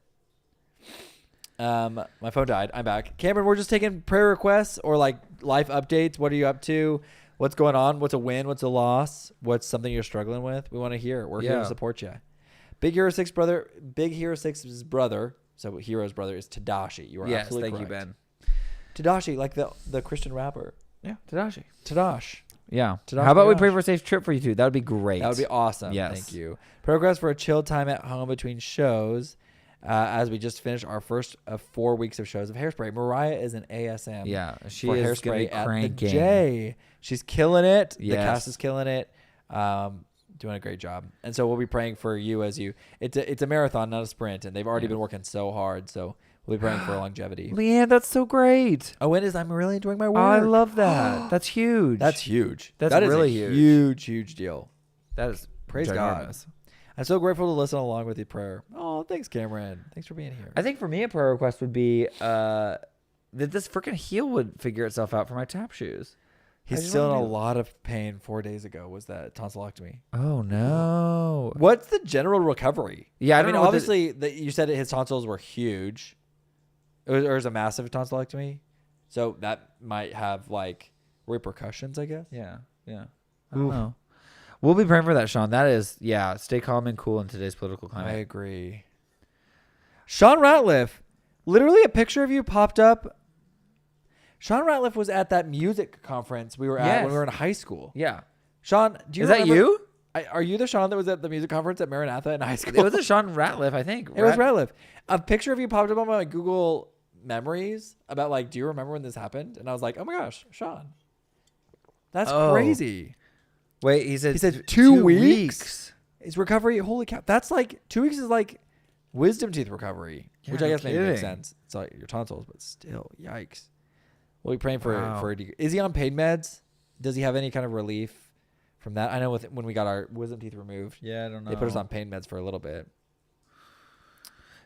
My phone died. I'm back. Cameron, we're just taking prayer requests or life updates. What are you up to? What's going on? What's a win? What's a loss? What's something you're struggling with? We want to hear. We're here to support you. Big Hero 6's brother So Hero's brother is Tadashi. You are Yes, absolutely thank correct. you, Ben. Tadashi, like the Christian rapper. Yeah, Tadashi. Tadash. Yeah. Tadashi How about we pray Tadash. for a safe trip for you two? That would be great. That would be awesome. Yes. Thank you. Progress for a chill time at home between shows. As we just finished our first of 4 weeks of shows of Hairspray. Mariah is an ASM. Yeah, she for is going to Hairspray be at the cranking. J. She's killing it. The Yes. cast is killing it. Doing a great job. And so we'll be praying for you as you. It's a marathon, not a sprint, and they've already been working so hard. So we'll be praying for longevity. Leanne, that's so great. Oh, it is. I'm really enjoying my work. I love that. That's huge. That's huge. That's That is really a huge. huge deal. That is Praise God. ginormous. I'm so grateful to listen along with your prayer. Oh, thanks, Cameron. Thanks for being here. I think for me, a prayer request would be that this freaking heel would figure itself out for my tap shoes. He's just still in wanna a do- lot of pain. 4 days ago was that tonsillectomy. Oh no. What's the general recovery? Yeah, I don't mean, know what the- obviously, you said that his tonsils were huge. It was a massive tonsillectomy, so that might have like repercussions, I guess. Yeah. I don't know. We'll be praying for that, Sean. That is, stay calm and cool in today's political I climate. agree. Sean Ratliff, literally a picture of you popped up. Sean Ratliff was at that music conference we were at when we were in high school. Yeah. Sean, do you Is that remember- you? Are you the Sean that was at the music conference at Maranatha in high school? It was a Sean Ratliff, I think. It was Ratliff. A picture of you popped up on my Google memories about like, do you remember when this happened? And I was like, oh my gosh, Sean. That's crazy. Wait, he said 2 weeks? Is recovery? Holy cow. That's like 2 weeks is like wisdom teeth recovery, Yeah, which I no guess maybe makes kidding. sense. It's like your tonsils, but still, yikes. We'll be praying for Wow. is he on pain meds? Does he have any kind of relief from that? I know when we got our wisdom teeth removed, Yeah, I don't know. they put us on pain meds for a little bit.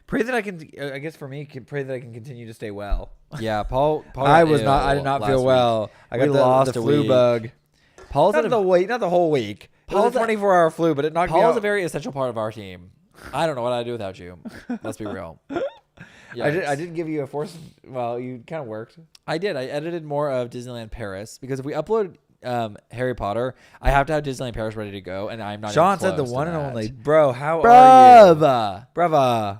Pray that I can, I guess for me, pray that I can continue to stay well. Yeah, Paul I got did not ill feel last well. week. I got We the lost a flu week. bug. Paul's Not at the week, not the whole week. Paul's Paul's a 24-hour flu, but it knocked me Paul's out. a very essential part of our team. I don't know what I'd do without you. Let's be real. I Yikes. didn't give you a force. Well, you kind of worked. I did. I edited more of Disneyland Paris because if we upload Harry Potter, I have to have Disneyland Paris ready to go, and I'm not. Sean even said the close to one and that. only. Bro, how are you? Brava! Brava.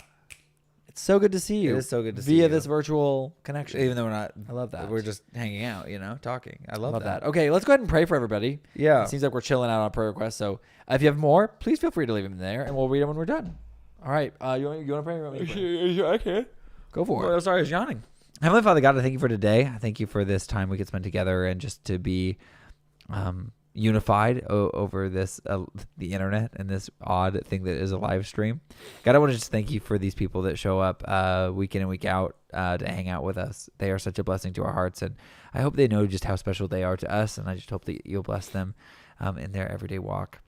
It's so good to see you. It is so good to see via you. this virtual connection. Even though we're not. I love that. We're just hanging out, talking. I love that. Okay, let's go ahead and pray for everybody. Yeah. It seems like we're chilling out on prayer requests. So if you have more, please feel free to leave them there, and we'll read them when we're done. All right. You want to pray? Or you want me to pray? Yeah, I can. Go for it. Oh, sorry, I was yawning. Heavenly Father God, I thank you for today. I thank you for this time we could spend together and just to be unified over this the internet and this odd thing that is a live stream. God, I want to just thank you for these people that show up week in and week out to hang out with us. They are such a blessing to our hearts, and I hope they know just how special they are to us, and I just hope that you'll bless them in their everyday walk.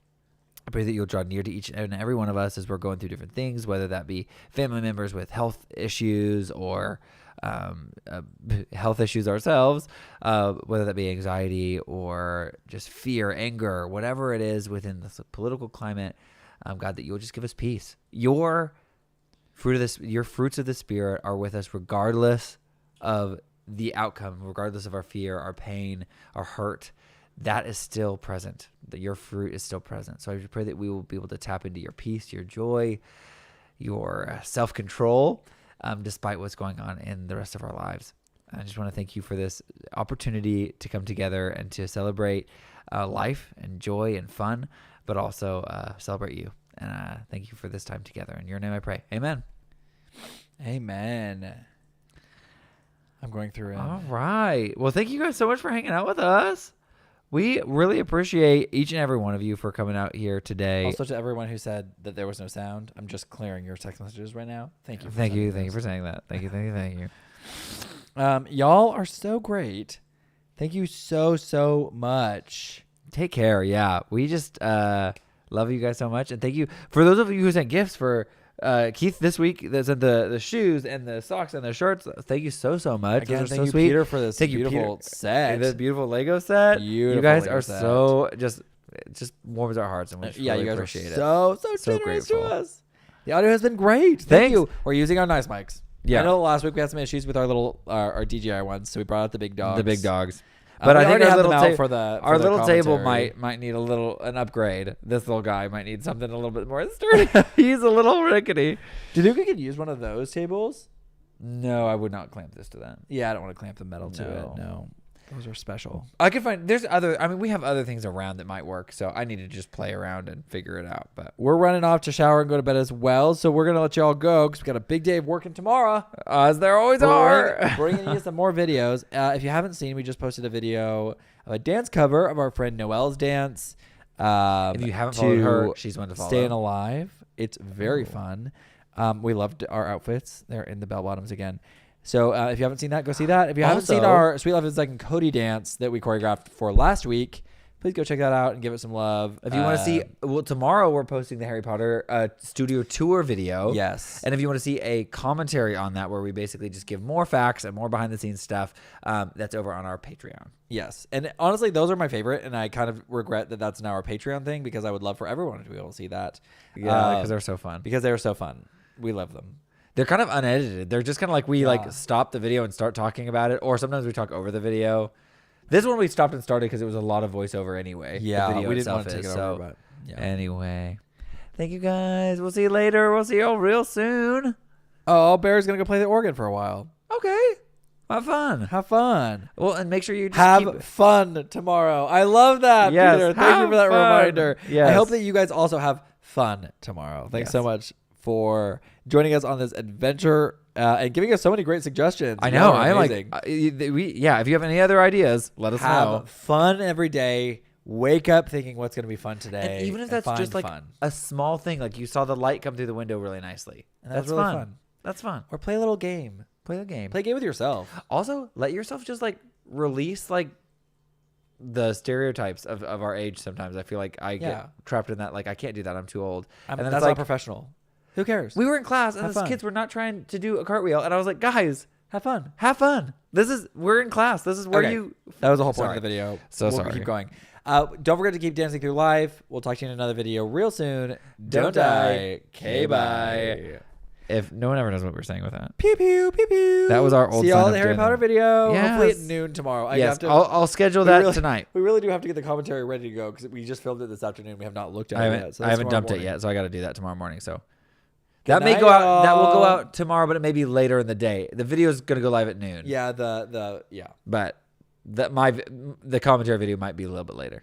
I pray that you'll draw near to each and every one of us as we're going through different things, whether that be family members with health issues or health issues ourselves, whether that be anxiety or just fear, anger, whatever it is within this political climate. God, that you'll just give us peace. Your fruits of the Spirit are with us regardless of the outcome, regardless of our fear, our pain, our hurt. That is still present, that your fruit is still present. So I just pray that we will be able to tap into your peace, your joy, your self-control, despite what's going on in the rest of our lives. I just want to thank you for this opportunity to come together and to celebrate life and joy and fun, but also celebrate you. And thank you for this time together. In your name I pray. Amen. Amen. I'm going through it. All right. Well, thank you guys so much for hanging out with us. We really appreciate each and every one of you for coming out here today. Also, to everyone who said that there was no sound, I'm just clearing your text messages right now. Thank you. Thank you for saying that. Thank you. Y'all are so great. Thank you so much. Take care. Yeah. We just love you guys so much. And thank you for those of you who sent gifts for Keith this week that sent the shoes and the socks and the shirts. Thank you so much. Again, Those are thank so you, sweet. Peter, for this Thank you, beautiful Peter. set. This beautiful Lego set. Beautiful you guys Lego are set. so it just warms our hearts, and we just Yeah, really you guys appreciate it. are so So generous grateful. to us. The audio has been great. Thank Thanks. you. We're using our nice mics. Yeah. I know last week we had some issues with our DJI ones, so we brought out the big dogs. The big dogs. But I we think already our have little, them out for the our little table commentary. might need an upgrade. This little guy might need something a little bit more sturdy. He's a little rickety. Do you think we could use one of those tables? No, I would not clamp this to that. Yeah, I don't want to clamp the metal to No. it. No, those are special. I could find we have other things around that might work, so I need to just play around and figure it out. But We're running off to shower and go to bed as well, so we're gonna let y'all go because we got a big day of working tomorrow. as there always are. Bringing you some more videos. If you haven't seen, we just posted a video of a dance cover of our friend Noelle's dance. If you haven't followed her, she's one to follow. Staying Alive. It's very fun. We loved our outfits. They're in the bell bottoms again. So if you haven't seen that, go see that. If you haven't seen Also- our Sweet Love is Like Cody dance that we choreographed for last week, please go check that out and give it some love. If you want to see, tomorrow we're posting the Harry Potter studio tour video. Yes. And if you want to see a commentary on that, where we basically just give more facts and more behind the scenes stuff, that's over on our Patreon. Yes. And honestly, those are my favorite. And I kind of regret that that's now our Patreon thing because I would love for everyone to be able to see that. Yeah, because they're so fun. Because they're so fun. We love them. They're kind of unedited. They're just kind of like we like stop the video and start talking about it, or sometimes we talk over the video. This one we stopped and started because it was a lot of voiceover anyway. Yeah, the video we didn't itself want to take is, it so over. But yeah. anyway, thank you guys. We'll see you later. We'll see you all real soon. Oh, Bear's going to go play the organ for a while. Okay. Have fun. Have fun. Well, and make sure you just Have fun tomorrow. I love that, Yes, Peter. Thank you for that have fun. reminder. Yes. I hope that you guys also have fun tomorrow. Thanks so much for joining us on this adventure and giving us so many great suggestions. I know. Y'all are I'm like, amazing. if you have any other ideas, let us know. Have fun every day. Wake up thinking what's going to be fun today. And even if that's find just like fun. a small thing, like you saw the light come through the window really nicely. And That's really fun. That's fun. Or play a little game. Play the game. Play a game with yourself. Also, let yourself just like release like the stereotypes of our age. Sometimes I feel like I get trapped in that. Like I can't do that. I'm too old. And then that's it's like not professional. Who cares? we were in class and Have these fun. kids were not trying to do a cartwheel, and I was like, guys, Have fun. have fun. We're in class. This is where Okay. you. That was the whole point Sorry. of the video. So we'll sorry. keep going. Don't forget to keep dancing through life. We'll talk to you in another video real soon. Don't die. Okay, bye. If no one ever knows what we're saying with that. Pew pew pew pew. That was our old See sign y'all of at the Harry doing Potter that. video. Hopefully at Yes. noon tomorrow. I Yes, have to, I'll schedule we that really- tonight. We really do have to get the commentary ready to go because we just filmed it this afternoon. We have not looked at I it haven't, yet. So I that's haven't tomorrow dumped morning. it yet, so I got to do that tomorrow morning. So Good that may night, go out. That will go y'all. out tomorrow, but it may be later in the day. The video is going to go live at noon. Yeah, the But the commentary video might be a little bit later.